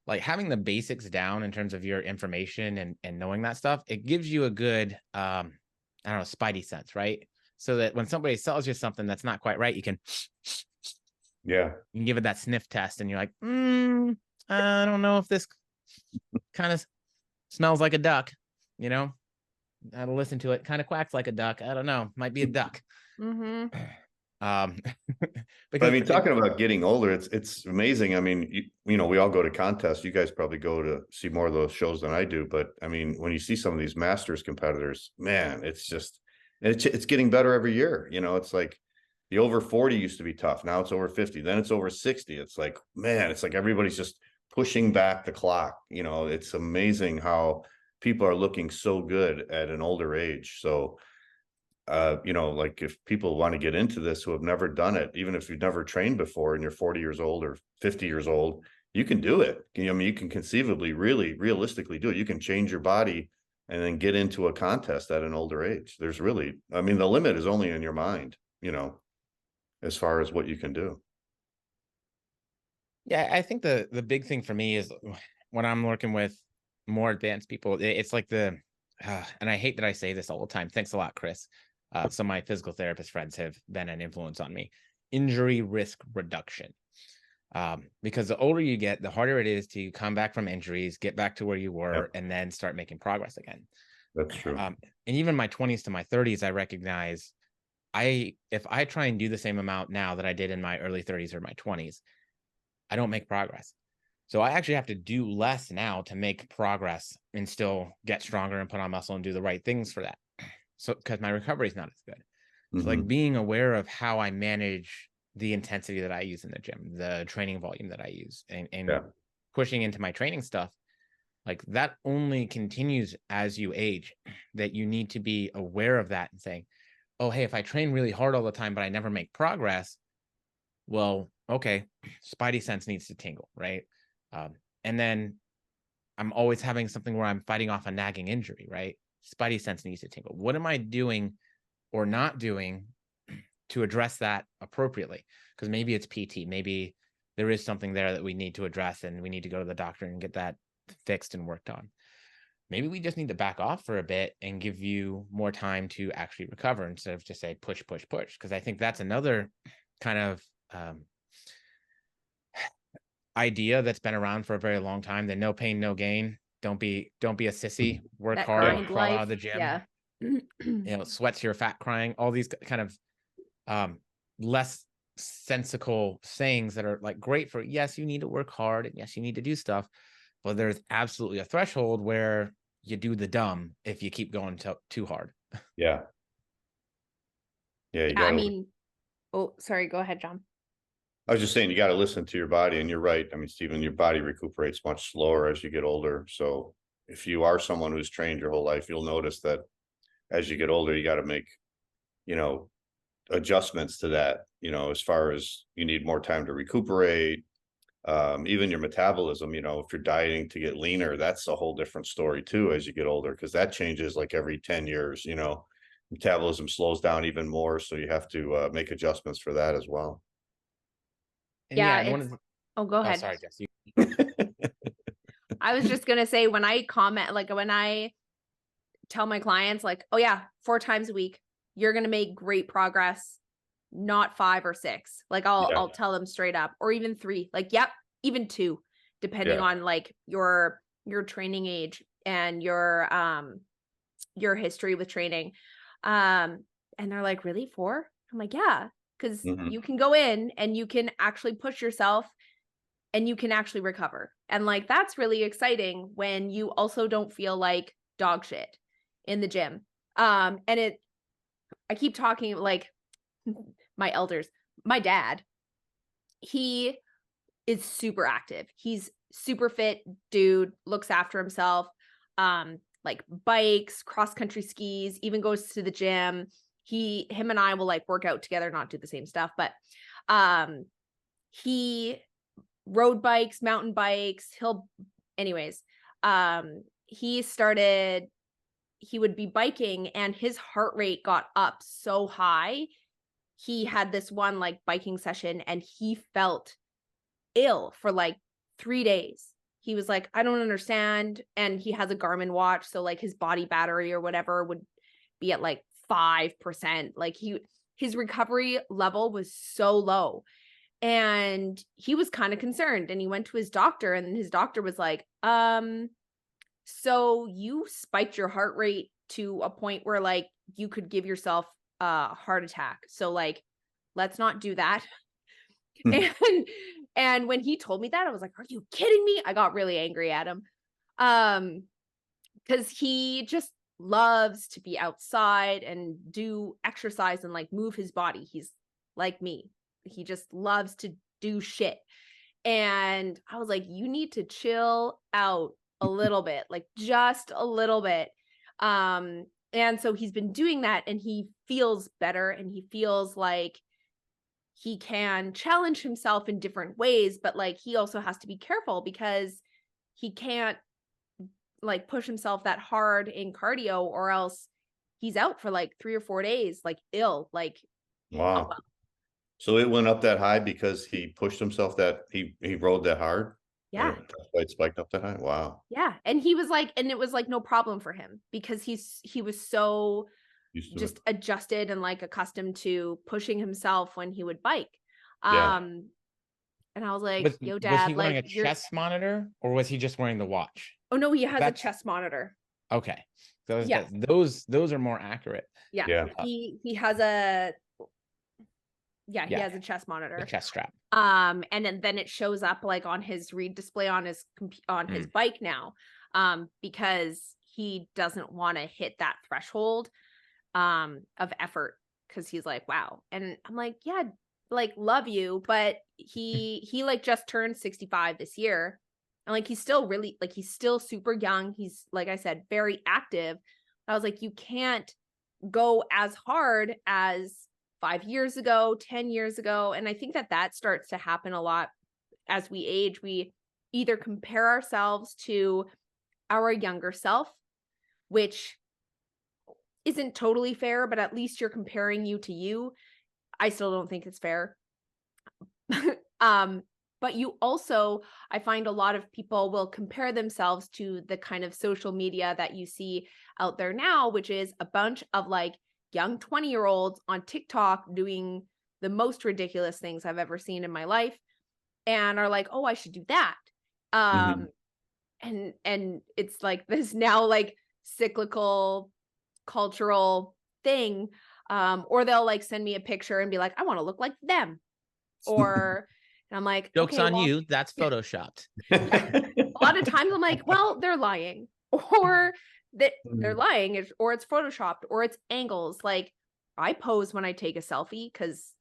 [SPEAKER 1] Like having the basics down in terms of your information and knowing that stuff, it gives you a good, I don't know, spidey sense, right? So that when somebody sells you something that's not quite right, you can give it that sniff test and you're like, I don't know if this kind of smells like a duck, you know. I had to listen to it, kind of quacks like a duck. I don't know, might be a duck.
[SPEAKER 2] Mm-hmm.
[SPEAKER 3] But I mean, talking about getting older, it's amazing. I mean, you know, we all go to contests. You guys probably go to see more of those shows than I do. But I mean, when you see some of these masters competitors, man, it's just it's getting better every year. You know, it's like the over 40 used to be tough. Now it's over 50. Then it's over 60. It's like, man, it's like everybody's just pushing back the clock. You know, it's amazing how people are looking so good at an older age. So you know, like if people want to get into this who have never done it, even if you've never trained before and you're 40 years old or 50 years old, you can do it. I mean, you can conceivably, really realistically do it. You can change your body and then get into a contest at an older age. There's really, I mean, the limit is only in your mind, you know, as far as what you can do.
[SPEAKER 1] Yeah, I think the big thing for me is when I'm working with more advanced people, it's like and I hate that I say this all the time. Thanks a lot, Chris. So my physical therapist friends have been an influence on me. Injury risk reduction. Because the older you get, the harder it is to come back from injuries, get back to where you were, and then start making progress again.
[SPEAKER 3] That's true.
[SPEAKER 1] And even my 20s to my 30s, I recognize if I try and do the same amount now that I did in my early 30s or my 20s, I don't make progress. So I actually have to do less now to make progress and still get stronger and put on muscle and do the right things for that. So because my recovery is not as good. So like being aware of how I manage the intensity that I use in the gym, the training volume that I use, and pushing into my training stuff, like that only continues as you age, that you need to be aware of that and saying, oh, hey, if I train really hard all the time, but I never make progress, well, okay, spidey sense needs to tingle, right? And then I'm always having something where I'm fighting off a nagging injury, right? Spidey sense needs to tingle. What am I doing or not doing to address that appropriately? Because maybe it's PT, maybe there is something there that we need to address and we need to go to the doctor and get that fixed and worked on. Maybe we just need to back off for a bit and give you more time to actually recover instead of just say push, push, push. Because I think that's another kind of idea that's been around for a very long time, that no pain, no gain. Don't be a sissy, work
[SPEAKER 2] That
[SPEAKER 1] hard,
[SPEAKER 2] grind
[SPEAKER 1] crawl out
[SPEAKER 2] life.
[SPEAKER 1] of the gym.
[SPEAKER 2] Yeah.
[SPEAKER 1] You know, sweats your fat crying, all these kind of less sensical sayings that are like great for, yes, you need to work hard and yes, you need to do stuff, but there's absolutely a threshold where you do the dumb if you keep going too hard.
[SPEAKER 3] Yeah. Yeah,
[SPEAKER 2] I mean, oh, sorry, go ahead, John.
[SPEAKER 3] I was just saying, you got to listen to your body, and you're right. I mean, Stephen, your body recuperates much slower as you get older. So if you are someone who's trained your whole life, you'll notice that as you get older, you got to make, you know, adjustments to that, you know, as far as you need more time to recuperate. Even your metabolism, you know, if you're dieting to get leaner, that's a whole different story too as you get older, because that changes like every 10 years, you know, metabolism slows down even more. So you have to make adjustments for that as well.
[SPEAKER 1] And
[SPEAKER 2] Yeah,
[SPEAKER 1] yeah, and one
[SPEAKER 2] it's
[SPEAKER 1] of the,
[SPEAKER 2] oh, go
[SPEAKER 1] oh,
[SPEAKER 2] ahead.
[SPEAKER 1] sorry, Jess.
[SPEAKER 2] I was just gonna say, when I comment, like when I tell my clients, like, oh yeah, 4 times a week, you're gonna make great progress, not 5 or 6. Like
[SPEAKER 3] Yeah,
[SPEAKER 2] I'll tell them straight up, or even 3. Like, yep, even 2, depending
[SPEAKER 3] yeah.
[SPEAKER 2] on like your training age and your history with training. And they're like, really, 4? I'm like, yeah, because
[SPEAKER 3] Mhm.
[SPEAKER 2] you can go in and you can actually push yourself and you can actually recover. And like, that's really exciting when you also don't feel like dog shit in the gym. And I keep talking like my elders, my dad, he is super active. He's super fit dude, looks after himself, like bikes, cross country skis, even goes to the gym. Him and I will like work out together, not do the same stuff, but he road bikes, mountain bikes. Anyways, he would be biking and his heart rate got up so high. He had this one like biking session and he felt ill for like 3 days. He was like, I don't understand. And he has a Garmin watch. So like his body battery or whatever would be at like 5%. Like his recovery level was so low. And he was kind of concerned and he went to his doctor and his doctor was like, so you spiked your heart rate to a point where like you could give yourself a heart attack. So like, let's not do that. and and when he told me that, I was like, are you kidding me? I got really angry at him. Because he just loves to be outside and do exercise and like move his body. He's like me. He just loves to do shit. And I was like, you need to chill out a little bit, like just a little bit. And so he's been doing that and he feels better and he feels like he can challenge himself in different ways, but like he also has to be careful because he can't like push himself that hard in cardio or else he's out for like 3 or 4 days, like ill, like not
[SPEAKER 3] Wow.
[SPEAKER 2] well.
[SPEAKER 3] So it went up that high because he pushed himself that he rode that hard?
[SPEAKER 2] Yeah.
[SPEAKER 3] And that's why it spiked up that high? Wow.
[SPEAKER 2] Yeah. And he was like, and it was like no problem for him because he was so
[SPEAKER 3] Used to it.
[SPEAKER 2] just adjusted and like accustomed to pushing himself when he would bike.
[SPEAKER 3] Yeah.
[SPEAKER 2] And I was like,
[SPEAKER 1] Was
[SPEAKER 2] yo,
[SPEAKER 1] was he
[SPEAKER 2] dad,
[SPEAKER 1] wearing
[SPEAKER 2] like
[SPEAKER 1] a chest monitor or was he just wearing the watch?
[SPEAKER 2] oh no, he has a
[SPEAKER 1] That's
[SPEAKER 2] chest monitor.
[SPEAKER 1] okay. Those
[SPEAKER 2] Yeah.
[SPEAKER 1] those are more accurate.
[SPEAKER 2] Yeah.
[SPEAKER 3] Yeah.
[SPEAKER 2] He has a he
[SPEAKER 1] Yeah,
[SPEAKER 2] has a chest
[SPEAKER 1] the
[SPEAKER 2] monitor.
[SPEAKER 1] chest strap.
[SPEAKER 2] And then it shows up like on his read display on his bike now. Because he doesn't want to hit that threshold of effort because he's like, wow. And I'm like, yeah, like love you, but he like just turned 65 this year. And like he's still really like he's still super young. He's like I said, very active. I was like, you can't go as hard as 5 years ago, 10 years ago. And I think that starts to happen a lot as we age. We either compare ourselves to our younger self, which isn't totally fair, but at least you're comparing you to you. I still don't think it's fair. But you also, I find a lot of people will compare themselves to the kind of social media that you see out there now, which is a bunch of like young 20-year-olds on TikTok doing the most ridiculous things I've ever seen in my life and are like, oh, I should do that.
[SPEAKER 3] Mhm.
[SPEAKER 2] And it's like this now like cyclical cultural thing. Or they'll like send me a picture and be like, I want to look like them. Or and I'm like,
[SPEAKER 1] Joke's
[SPEAKER 2] okay,
[SPEAKER 1] on
[SPEAKER 2] well,
[SPEAKER 1] you. That's photoshopped.
[SPEAKER 2] yeah. A lot of times I'm like, well, they're lying, or that they're lying, or it's photoshopped, or it's angles. Like I pose when I take a selfie because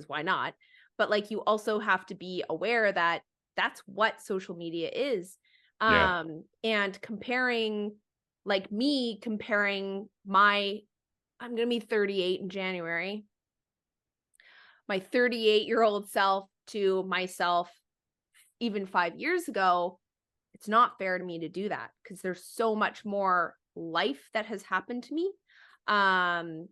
[SPEAKER 2] why not? But like you also have to be aware that that's what social media is.
[SPEAKER 3] Yeah.
[SPEAKER 2] And comparing like me comparing I'm gonna be 38 in January, my 38-year-old self to myself even 5 years ago, it's not fair to me to do that because there's so much more life that has happened to me. And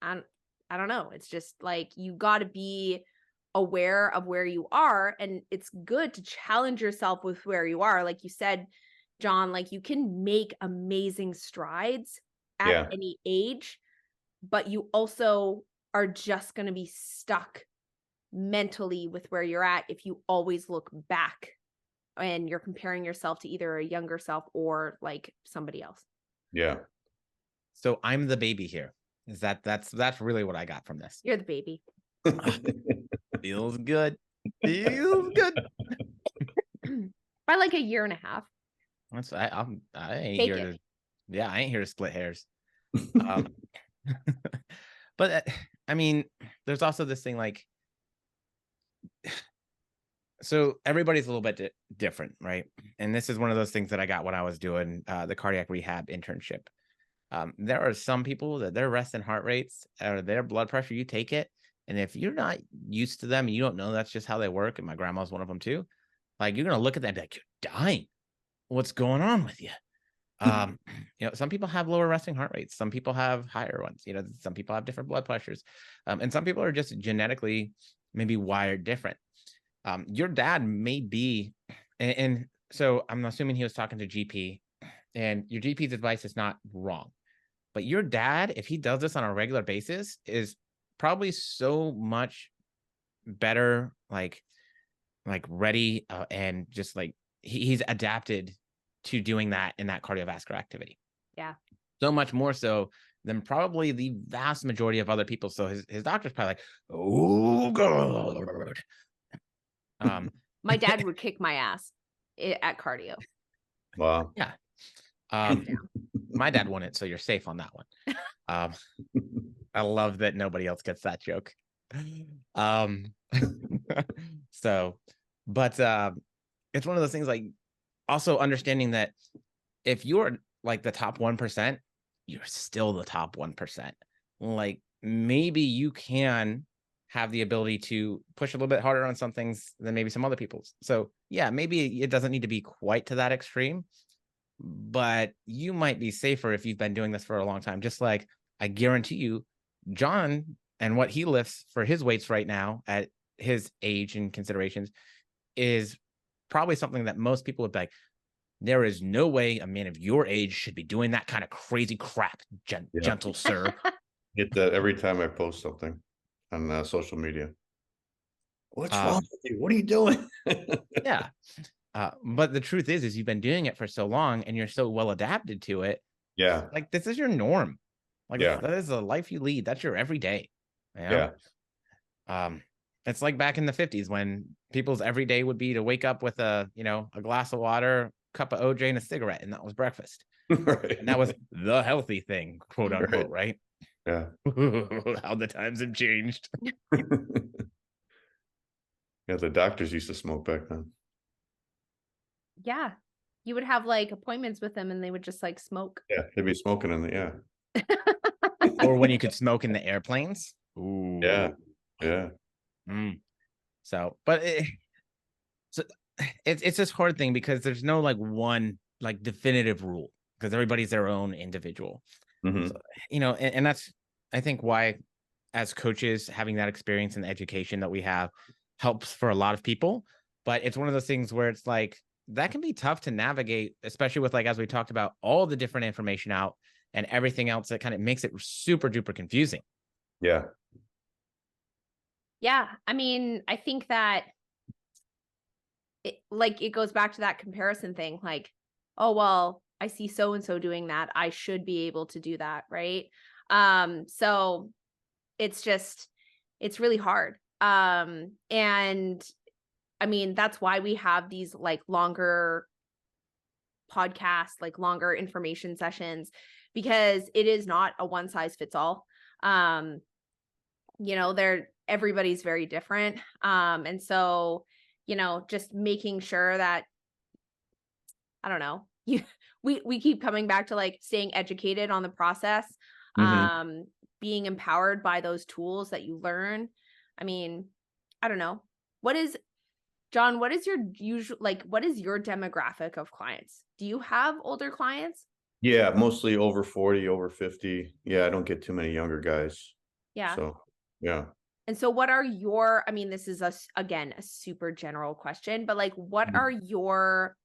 [SPEAKER 2] I don't know. It's just like, you got to be aware of where you are, and it's good to challenge yourself with where you are. Like you said, John, like you can make amazing strides at any age, but you also are just going to be stuck mentally with where you're at if you always look back and you're comparing yourself to either a younger self or like somebody else.
[SPEAKER 3] Yeah.
[SPEAKER 1] So I'm the baby here. Is that's really what I got from this.
[SPEAKER 2] You're the baby.
[SPEAKER 1] Feels good. Feels good.
[SPEAKER 2] By like a year and a half.
[SPEAKER 1] That's I ain't
[SPEAKER 2] Take
[SPEAKER 1] here
[SPEAKER 2] it.
[SPEAKER 1] to, yeah, I ain't here to split hairs. But I mean, there's also this thing like, so everybody's a little bit different, right? And this is one of those things that I got when I was doing the cardiac rehab internship. There are some people that their rest and heart rates or their blood pressure, you take it, and if you're not used to them, you don't know that's just how they work. And my grandma's one of them too. Like, you're gonna look at that and be like, you're dying. What's going on with you? Some people have lower resting heart rates. Some people have higher ones. Some people have different blood pressures, and some people are just genetically maybe wired different. Your dad may be, and so I'm assuming he was talking to GP, and your GP's advice is not wrong, but your dad, if he does this on a regular basis, is probably so much better, like ready, and just like he's adapted to doing that in that cardiovascular activity.
[SPEAKER 2] Yeah.
[SPEAKER 1] So much more so than probably the vast majority of other people. So his doctor's probably like, oh God.
[SPEAKER 2] My dad would kick my ass at cardio.
[SPEAKER 3] Wow.
[SPEAKER 1] Yeah. My dad won it, so you're safe on that one. I love that nobody else gets that joke. So, but it's one of those things, like, also understanding that if you're like the top 1%, you're still the top 1%. Like, maybe you can have the ability to push a little bit harder on some things than maybe some other people's. So yeah, maybe it doesn't need to be quite to that extreme, but you might be safer if you've been doing this for a long time. Just like, I guarantee you, John and what he lifts for his weights right now at his age and considerations is probably something that most people would be like, there is no way a man of your age should be doing that kind of crazy crap, gentle sir.
[SPEAKER 3] Get that every time I post something on social media. What's wrong with you? What are you doing?
[SPEAKER 1] Yeah. But the truth is you've been doing it for so long and you're so well adapted to it.
[SPEAKER 3] Yeah.
[SPEAKER 1] Like, this is your norm. Like,
[SPEAKER 3] yeah.
[SPEAKER 1] that is the life you lead. That's your everyday.
[SPEAKER 3] Yeah.
[SPEAKER 1] It's like back in the 50s when people's everyday would be to wake up with a glass of water, cup of OJ, and a cigarette, and that was breakfast.
[SPEAKER 3] Right.
[SPEAKER 1] And that was the healthy thing, quote unquote, right?
[SPEAKER 3] Yeah.
[SPEAKER 1] How the times have changed.
[SPEAKER 3] Yeah, the doctors used to smoke back then.
[SPEAKER 2] Yeah. You would have like appointments with them and they would just like smoke.
[SPEAKER 3] Yeah, they'd be smoking in the
[SPEAKER 1] Or when you could smoke in the airplanes. Ooh.
[SPEAKER 3] Yeah. Yeah.
[SPEAKER 1] So, but it's this hard thing because there's no like one like definitive rule, because everybody's their own individual.
[SPEAKER 3] Mm-hmm.
[SPEAKER 1] So, and that's, I think, why as coaches having that experience and education that we have helps for a lot of people. But it's one of those things where it's like, that can be tough to navigate, especially with, like, as we talked about, all the different information out and everything else that kind of makes it super duper confusing.
[SPEAKER 3] Yeah.
[SPEAKER 2] Yeah. I mean, I think that it goes back to that comparison thing. Like, oh, well, I see so-and-so doing that, I should be able to do that. Right. So it's really hard. And I mean, that's why we have these like longer podcasts, like longer information sessions, because it is not a one size fits all. Everybody's very different. And so, just making sure that, I don't know, we keep coming back to like staying educated on the process, being empowered by those tools that you learn. I mean, I don't know. John, what is your usual, like, what is your demographic of clients? Do you have older clients?
[SPEAKER 3] Yeah, mostly over 40, over 50. Yeah, I don't get too many younger guys.
[SPEAKER 2] Yeah.
[SPEAKER 3] So, yeah.
[SPEAKER 2] And so what are your, I mean, this is again, a super general question, but like, what are your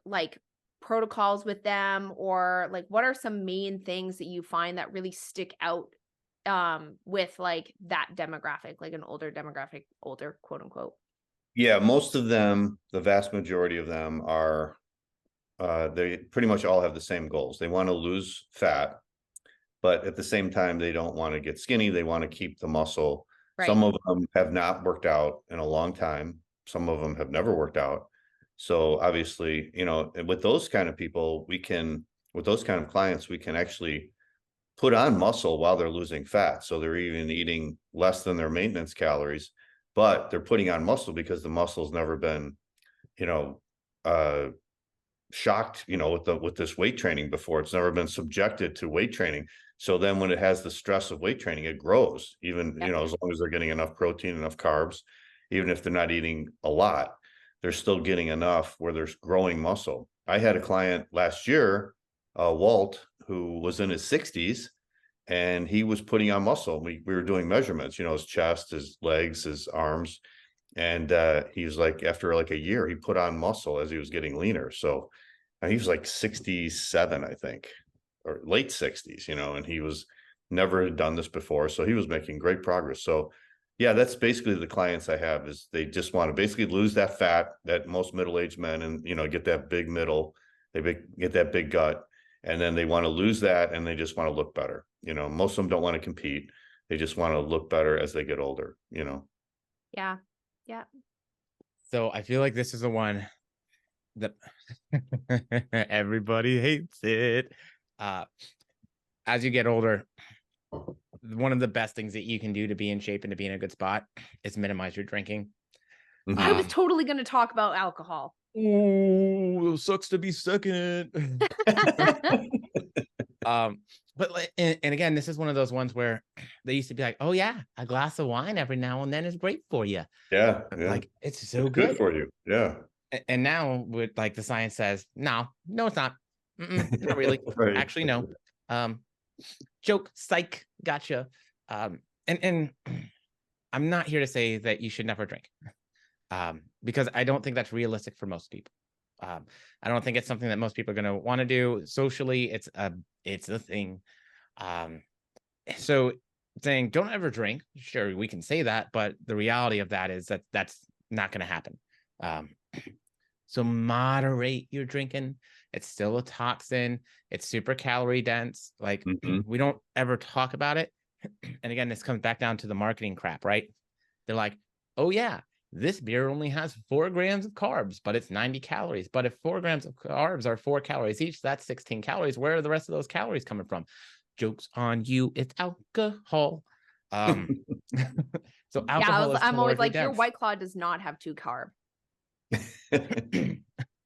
[SPEAKER 2] like protocols with them, or like, what are some main things that you find that really stick out with like that demographic, like an older demographic, older quote unquote?
[SPEAKER 3] Yeah, most of them, the vast majority of them are, they pretty much all have the same goals. They want to lose fat, but at the same time, they don't want to get skinny. They want to keep the muscle.
[SPEAKER 2] Right.
[SPEAKER 3] Some of them have not worked out in a long time. Some of them have never worked out. So obviously, you know, with those kind of people, with those kind of clients, we can actually put on muscle while they're losing fat. So they're even eating less than their maintenance calories, but they're putting on muscle because the muscle's never been, you know, shocked, you know, with this weight training before. It's never been subjected to weight training. So then when it has the stress of weight training, it grows, even, you know, as long as they're getting enough protein, enough carbs, even if they're not eating a lot, they're still getting enough where there's growing muscle. I had a client last year, Walt, who was in his 60s, and he was putting on muscle. We were doing measurements, you know, his chest, his legs, his arms. And he was like, after like a year, he put on muscle as he was getting leaner. So he was like 67, I think, or late 60s, you know, and he was never had done this before. So he was making great progress. So yeah, that's basically the clients I have, is they just want to basically lose that fat that most middle-aged men, and, you know, get that big middle, get that big gut, and then they want to lose that, and they just want to look better. You know, most of them don't want to compete. They just want to look better as they get older, you know?
[SPEAKER 2] Yeah. Yeah.
[SPEAKER 1] So I feel like this is the one that everybody hates it. As you get older, one of the best things that you can do to be in shape and to be in a good spot is minimize your drinking.
[SPEAKER 2] I was totally going to talk about alcohol.
[SPEAKER 1] Oh, sucks to be second. But and again, this is one of those ones where they used to be like, oh yeah, a glass of wine every now and then is great for you.
[SPEAKER 3] Yeah.
[SPEAKER 1] Like, it's so
[SPEAKER 3] It's good for you. Yeah.
[SPEAKER 1] And now with like the science says, no, it's not. Not really.
[SPEAKER 3] Right.
[SPEAKER 1] Actually, no. Joke, psych, gotcha. And I'm not here to say that you should never drink, because I don't think that's realistic for most people. I don't think it's something that most people are going to want to do socially. It's a thing. So saying don't ever drink, sure, we can say that, but the reality of that is that that's not going to happen. So moderate your drinking. It's still a toxin. It's super calorie dense. Like, we don't ever talk about it. And again, this comes back down to the marketing crap, right? They're like, oh yeah, this beer only has 4 grams of carbs, but it's 90 calories. But if 4 grams of carbs are 4 calories each, that's 16 calories. Where are the rest of those calories coming from? Joke's on you. It's alcohol. So alcohol is
[SPEAKER 2] I'm always like,
[SPEAKER 1] dense.
[SPEAKER 2] your White Claw does not have 2 carb.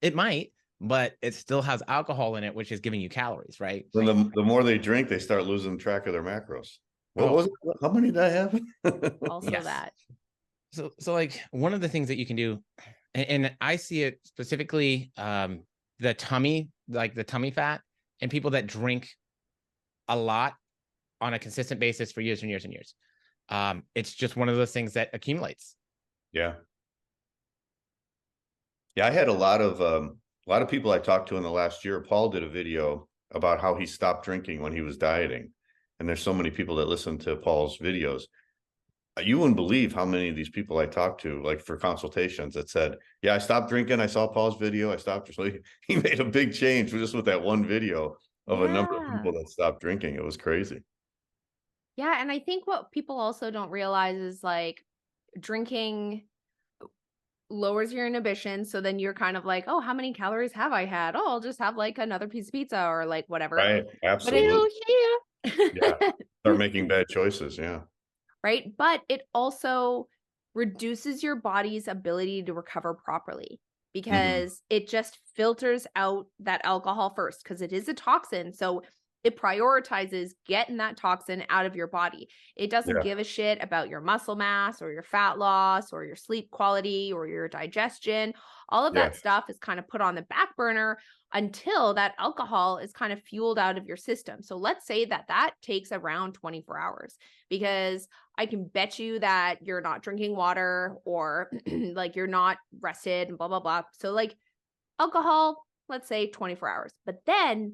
[SPEAKER 1] It might, but it still has alcohol in it, which is giving you calories, right?
[SPEAKER 3] And the more they drink, they start losing track of their macros. What was it? How many did I have?
[SPEAKER 2] Also that.
[SPEAKER 1] So like one of the things that you can do, and I see it specifically, the tummy, like the tummy fat, and people that drink a lot on a consistent basis for years and years and years. It's just one of those things that accumulates.
[SPEAKER 3] Yeah. Yeah, I had a lot of people I talked to in the last year. Paul did a video about how he stopped drinking when he was dieting. And there's so many people that listen to Paul's videos. You wouldn't believe how many of these people I talked to, like for consultations, that said, yeah, I stopped drinking. I saw Paul's video. I stopped. So he made a big change just with that one video of a number of people that stopped drinking. It was crazy.
[SPEAKER 2] Yeah. And I think what people also don't realize is like drinking lowers your inhibition. So then you're kind of like, oh, how many calories have I had? Oh, I'll just have like another piece of pizza or like whatever.
[SPEAKER 3] Right. Absolutely. Yeah. Start making bad choices. Yeah.
[SPEAKER 2] Right. But it also reduces your body's ability to recover properly, because it just filters out that alcohol first, because it is a toxin. So It prioritizes getting that toxin out of your body. It doesn't give a shit about your muscle mass or your fat loss or your sleep quality or your digestion. All of that stuff is kind of put on the back burner until that alcohol is kind of fueled out of your system. So let's say that that takes around 24 hours, because I can bet you that you're not drinking water or like you're not rested and blah, blah, blah. So like alcohol, let's say 24 hours, but then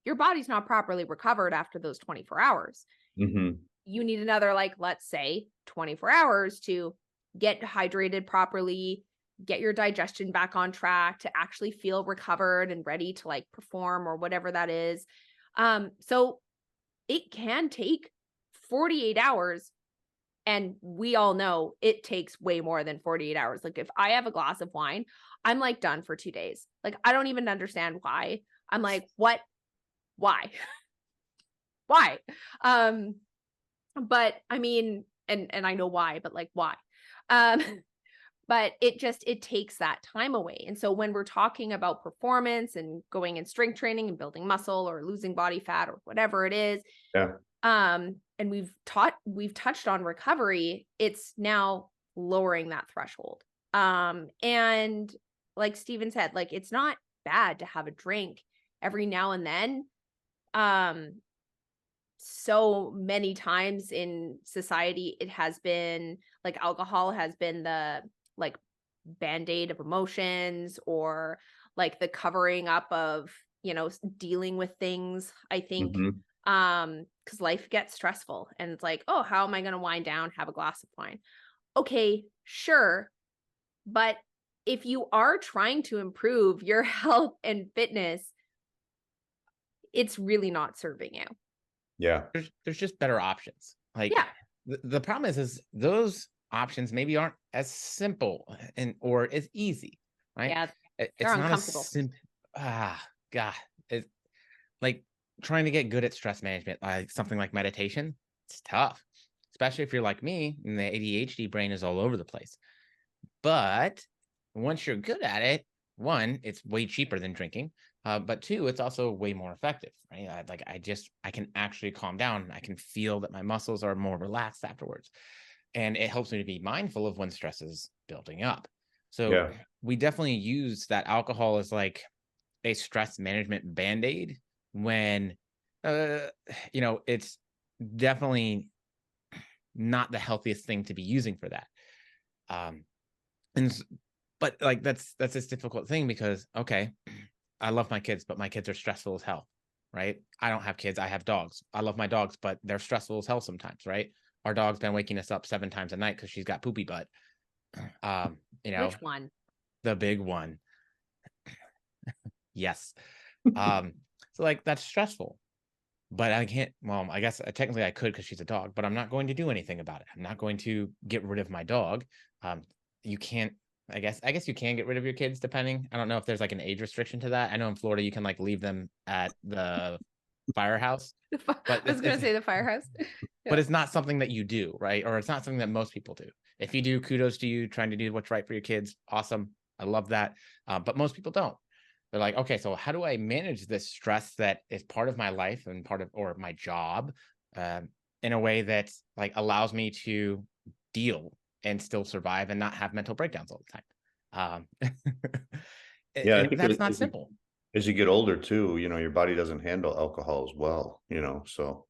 [SPEAKER 2] your body's not properly recovered after those 24 hours.
[SPEAKER 3] Mm-hmm.
[SPEAKER 2] You need another, like, let's say 24 hours to get hydrated properly, get your digestion back on track, to actually feel recovered and ready to like perform or whatever that is. So it can take 48 hours. And we all know it takes way more than 48 hours. Like if I have a glass of wine, I'm like done for 2 days. Like I don't even understand why. I'm like, what? Why? Why? But I mean, and I know why, but like why? But it takes that time away. And so when we're talking about performance and going in strength training and building muscle or losing body fat or whatever it is, and we've touched on recovery, it's now lowering that threshold. And like Stephen said, like it's not bad to have a drink every now and then. So many times in society, it has been like alcohol has been the like band-aid of emotions, or like the covering up of, you know, dealing with things, I think. Because life gets stressful and it's like, oh, how am I going to wind down, have a glass of wine? Okay, sure. But if you are trying to improve your health and fitness, it's really not serving you.
[SPEAKER 3] Yeah.
[SPEAKER 1] There's just better options. Like the problem is those options maybe aren't as simple or as easy, right?
[SPEAKER 2] Yeah.
[SPEAKER 1] It's not as simple. God. It's like trying to get good at stress management, like something like meditation. It's tough, especially if you're like me and the ADHD brain is all over the place. But once you're good at it, one, it's way cheaper than drinking. But two, it's also way more effective, right? I can actually calm down. I can feel that my muscles are more relaxed afterwards. And it helps me to be mindful of when stress is building up. So we definitely use that alcohol as like a stress management band-aid when, you know, it's definitely not the healthiest thing to be using for that. But like, that's this difficult thing because, okay, I love my kids, but my kids are stressful as hell, right? I don't have kids. I have dogs. I love my dogs, but they're stressful as hell sometimes, right? Our dog's been waking us up 7 times a night because she's got poopy butt. You know,
[SPEAKER 2] which one?
[SPEAKER 1] The big one. Yes. So like that's stressful, but I can't. Well, I guess technically I could because she's a dog, but I'm not going to do anything about it. I'm not going to get rid of my dog. You can't. I guess you can get rid of your kids depending. I don't know if there's like an age restriction to that. I know in Florida you can like leave them at the firehouse.
[SPEAKER 2] But I was going to say the firehouse.
[SPEAKER 1] But it's not something that you do, right? Or it's not something that most people do. If you do, kudos to you trying to do what's right for your kids. Awesome. I love that. But most people don't. They're like, okay, so how do I manage this stress that is part of my life and or my job in a way that like allows me to deal and still survive and not have mental breakdowns all the time. I think that's not simple.
[SPEAKER 3] As you get older too, you know, your body doesn't handle alcohol as well, you know, so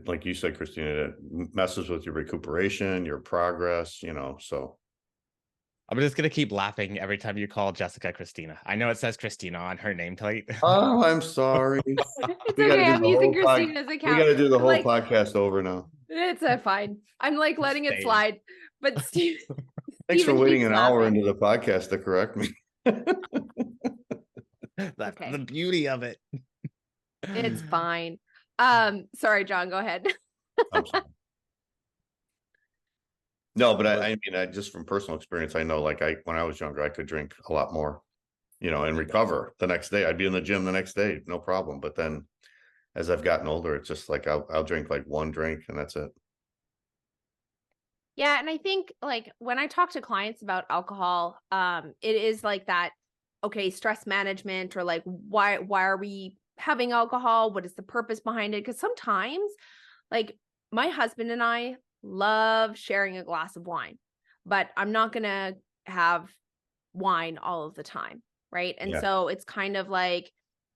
[SPEAKER 3] like you said, Christina, it messes with your recuperation, your progress, you know, so.
[SPEAKER 1] I'm just going to keep laughing every time you call Jessica Christina. I know it says Christina on her nameplate.
[SPEAKER 3] Oh, I'm sorry.
[SPEAKER 2] It's okay. I'm using Christina's account.
[SPEAKER 3] We got to do the whole podcast over now.
[SPEAKER 2] It's fine. I'm like letting it slide. But Steve,
[SPEAKER 3] thanks for waiting an hour into the podcast to correct me.
[SPEAKER 1] That's the beauty of it.
[SPEAKER 2] It's fine. Sorry, John, go ahead.
[SPEAKER 3] I'm sorry. No, but I mean, I just from personal experience, I know like when I was younger, I could drink a lot more, you know, and recover the next day. I'd be in the gym the next day, no problem. But then as I've gotten older, it's just like I'll drink like one drink and that's it.
[SPEAKER 2] Yeah. And I think like when I talk to clients about alcohol, it is like that, okay, stress management, or like why are we having alcohol? What is the purpose behind it? Because sometimes, like, my husband and I love sharing a glass of wine, but I'm not going to have wine all of the time. Right. And so it's kind of like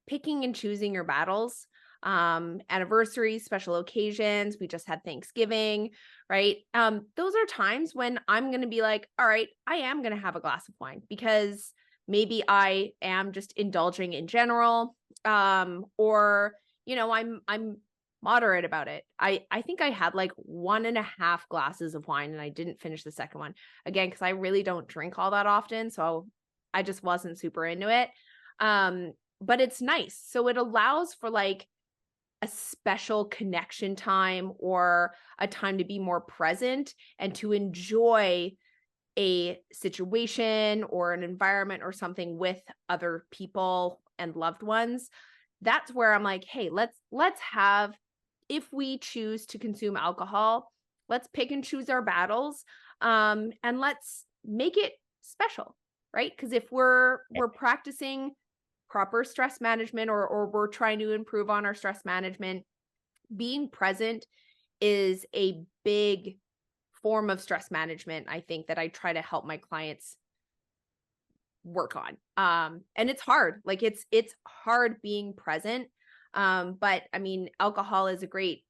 [SPEAKER 2] picking and choosing your battles. Anniversaries, special occasions. We just had Thanksgiving, right? Those are times when I'm going to be like, all right, I am going to have a glass of wine because maybe I am just indulging in general. Or, you know, I'm moderate about it. I think I had like 1.5 glasses of wine and I didn't finish the second one again, because I really don't drink all that often. So I just wasn't super into it. But it's nice. So it allows for like a special connection time or a time to be more present and to enjoy a situation or an environment or something with other people and loved ones. That's where I'm like, hey, let's have, if we choose to consume alcohol, let's pick and choose our battles, and let's make it special, right? Because if we're practicing proper stress management or we're trying to improve on our stress management, being present is a big form of stress management, I think, that I try to help my clients work on. And it's hard. Like it's hard being present. But I mean, alcohol is a great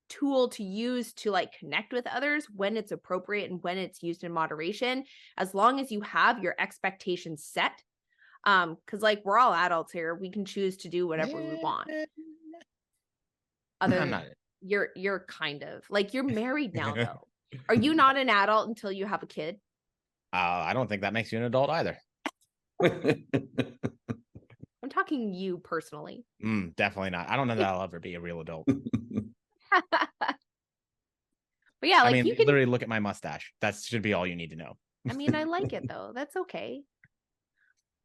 [SPEAKER 2] tool to use to like connect with others when it's appropriate and when it's used in moderation, as long as you have your expectations set. Because like we're all adults here, we can choose to do whatever we want. Other than you're kind of like, you're married now though. Are you not an adult until you have a kid?
[SPEAKER 1] I don't think that makes you an adult either.
[SPEAKER 2] I'm talking you personally.
[SPEAKER 1] Definitely not. I don't know that I'll ever be a real adult.
[SPEAKER 2] But yeah, like, I mean,
[SPEAKER 1] you can literally look at my mustache. That should be all you need to know.
[SPEAKER 2] I mean, I like it though. That's okay.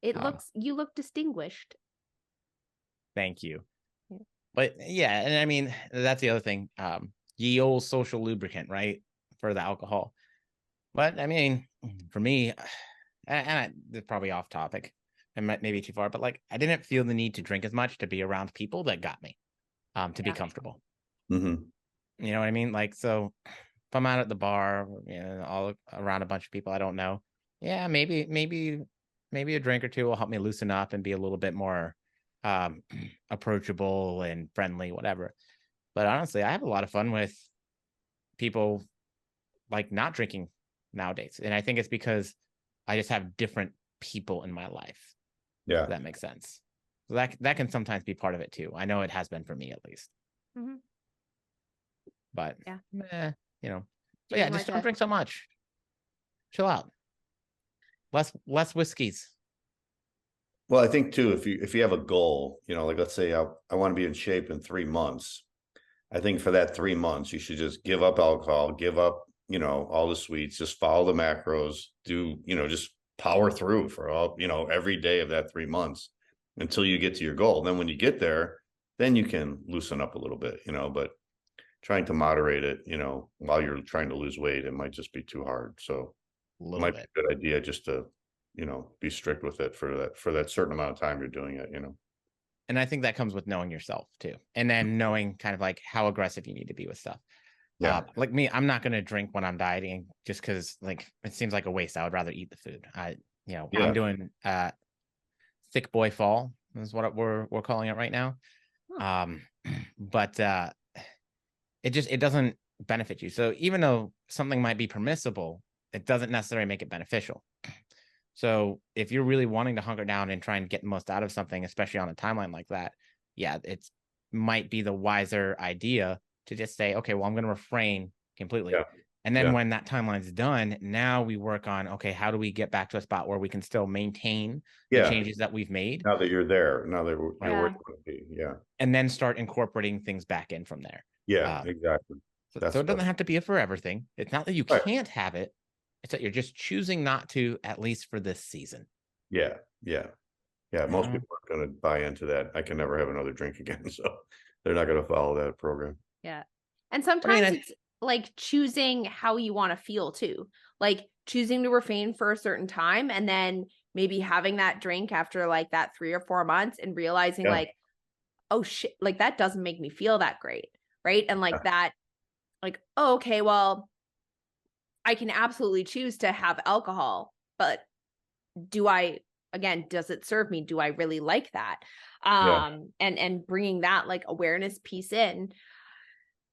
[SPEAKER 2] You look distinguished.
[SPEAKER 1] Thank you. Yeah. But yeah, and I mean, that's the other thing. Ye old social lubricant, right? For the alcohol. But I mean, for me, and it's probably off topic and maybe too far, but like I didn't feel the need to drink as much to be around people that got me to be comfortable.
[SPEAKER 3] Mm-hmm.
[SPEAKER 1] You know what I mean? Like, so if I'm out at the bar, you know, all around a bunch of people I don't know, yeah, maybe a drink or two will help me loosen up and be a little bit more approachable and friendly, whatever. But honestly, I have a lot of fun with people like not drinking nowadays. And I think it's because I just have different people in my life.
[SPEAKER 3] Yeah.
[SPEAKER 1] If that makes sense. So that can sometimes be part of it too. I know it has been for me at least. Mm-hmm. But yeah, you know, but yeah, just don't drink so much. Chill out. Less whiskeys.
[SPEAKER 3] Well, I think too, if you have a goal, you know, like let's say I want to be in shape in 3 months. I think for that 3 months, you should just give up alcohol, give up, you know, all the sweets, just follow the macros, do, you know, just power through for all, you know, every day of that 3 months until you get to your goal. Then when you get there, then you can loosen up a little bit, you know, but trying to moderate it, you know, while you're trying to lose weight, it might just be too hard. So it might be a good idea just to, you know, be strict with it for that certain amount of time you're doing it, you know.
[SPEAKER 1] And I think that comes with knowing yourself too. And then knowing kind of like how aggressive you need to be with stuff. Yeah. Like me, I'm not going to drink when I'm dieting just because like it seems like a waste. I would rather eat the food. I'm doing thick boy fall is what we're calling it right now. But it doesn't benefit you. So even though something might be permissible, it doesn't necessarily make it beneficial. So if you're really wanting to hunker down and try and get the most out of something, especially on a timeline like that, yeah, it might be the wiser idea to just say, okay, well, I'm going to refrain completely. Yeah. And then when that timeline's done, now we work on, okay, how do we get back to a spot where we can still maintain the changes that we've made?
[SPEAKER 3] Now that you're there, now that you're where you want to be. Yeah.
[SPEAKER 1] And then start incorporating things back in from there.
[SPEAKER 3] Yeah, exactly.
[SPEAKER 1] So it doesn't have to be a forever thing. It's not that you can't have it. It's that you're just choosing not to, at least for this season.
[SPEAKER 3] Yeah. Most people aren't going to buy into that. I can never have another drink again. So they're not going to follow that program.
[SPEAKER 2] Yeah. And sometimes it's like choosing how you want to feel too. Like choosing to refrain for a certain time and then maybe having that drink after like that 3 or 4 months and realizing like, oh shit, like that doesn't make me feel that great. Right. And like that, like, oh, okay, well, I can absolutely choose to have alcohol, but does it serve me? Do I really like that? And bringing that like awareness piece in,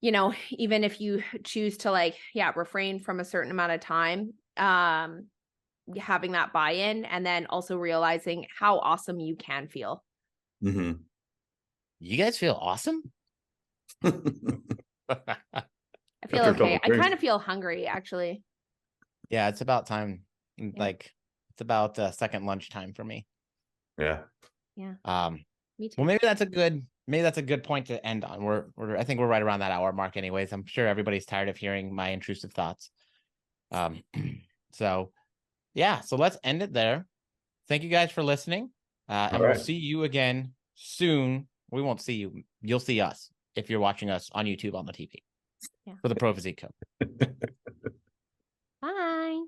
[SPEAKER 2] you know, even if you choose to like, refrain from a certain amount of time, having that buy-in, and then also realizing how awesome you can feel.
[SPEAKER 3] Mm-hmm.
[SPEAKER 1] You guys feel awesome?
[SPEAKER 2] I feel okay. I kind of feel hungry, actually.
[SPEAKER 1] Yeah, it's about time.
[SPEAKER 2] Yeah.
[SPEAKER 1] Like, it's about second lunch time for me.
[SPEAKER 3] Yeah.
[SPEAKER 2] Yeah.
[SPEAKER 1] Me too. Well, maybe that's a good point to end on. I think we're right around that hour mark anyways. I'm sure everybody's tired of hearing my intrusive thoughts. So yeah, so let's end it there. Thank you guys for listening. And we'll see you again soon. We won't see you. You'll see us if you're watching us on YouTube on the TV.
[SPEAKER 2] Yeah.
[SPEAKER 1] For the Pro Physique Code.
[SPEAKER 2] Bye.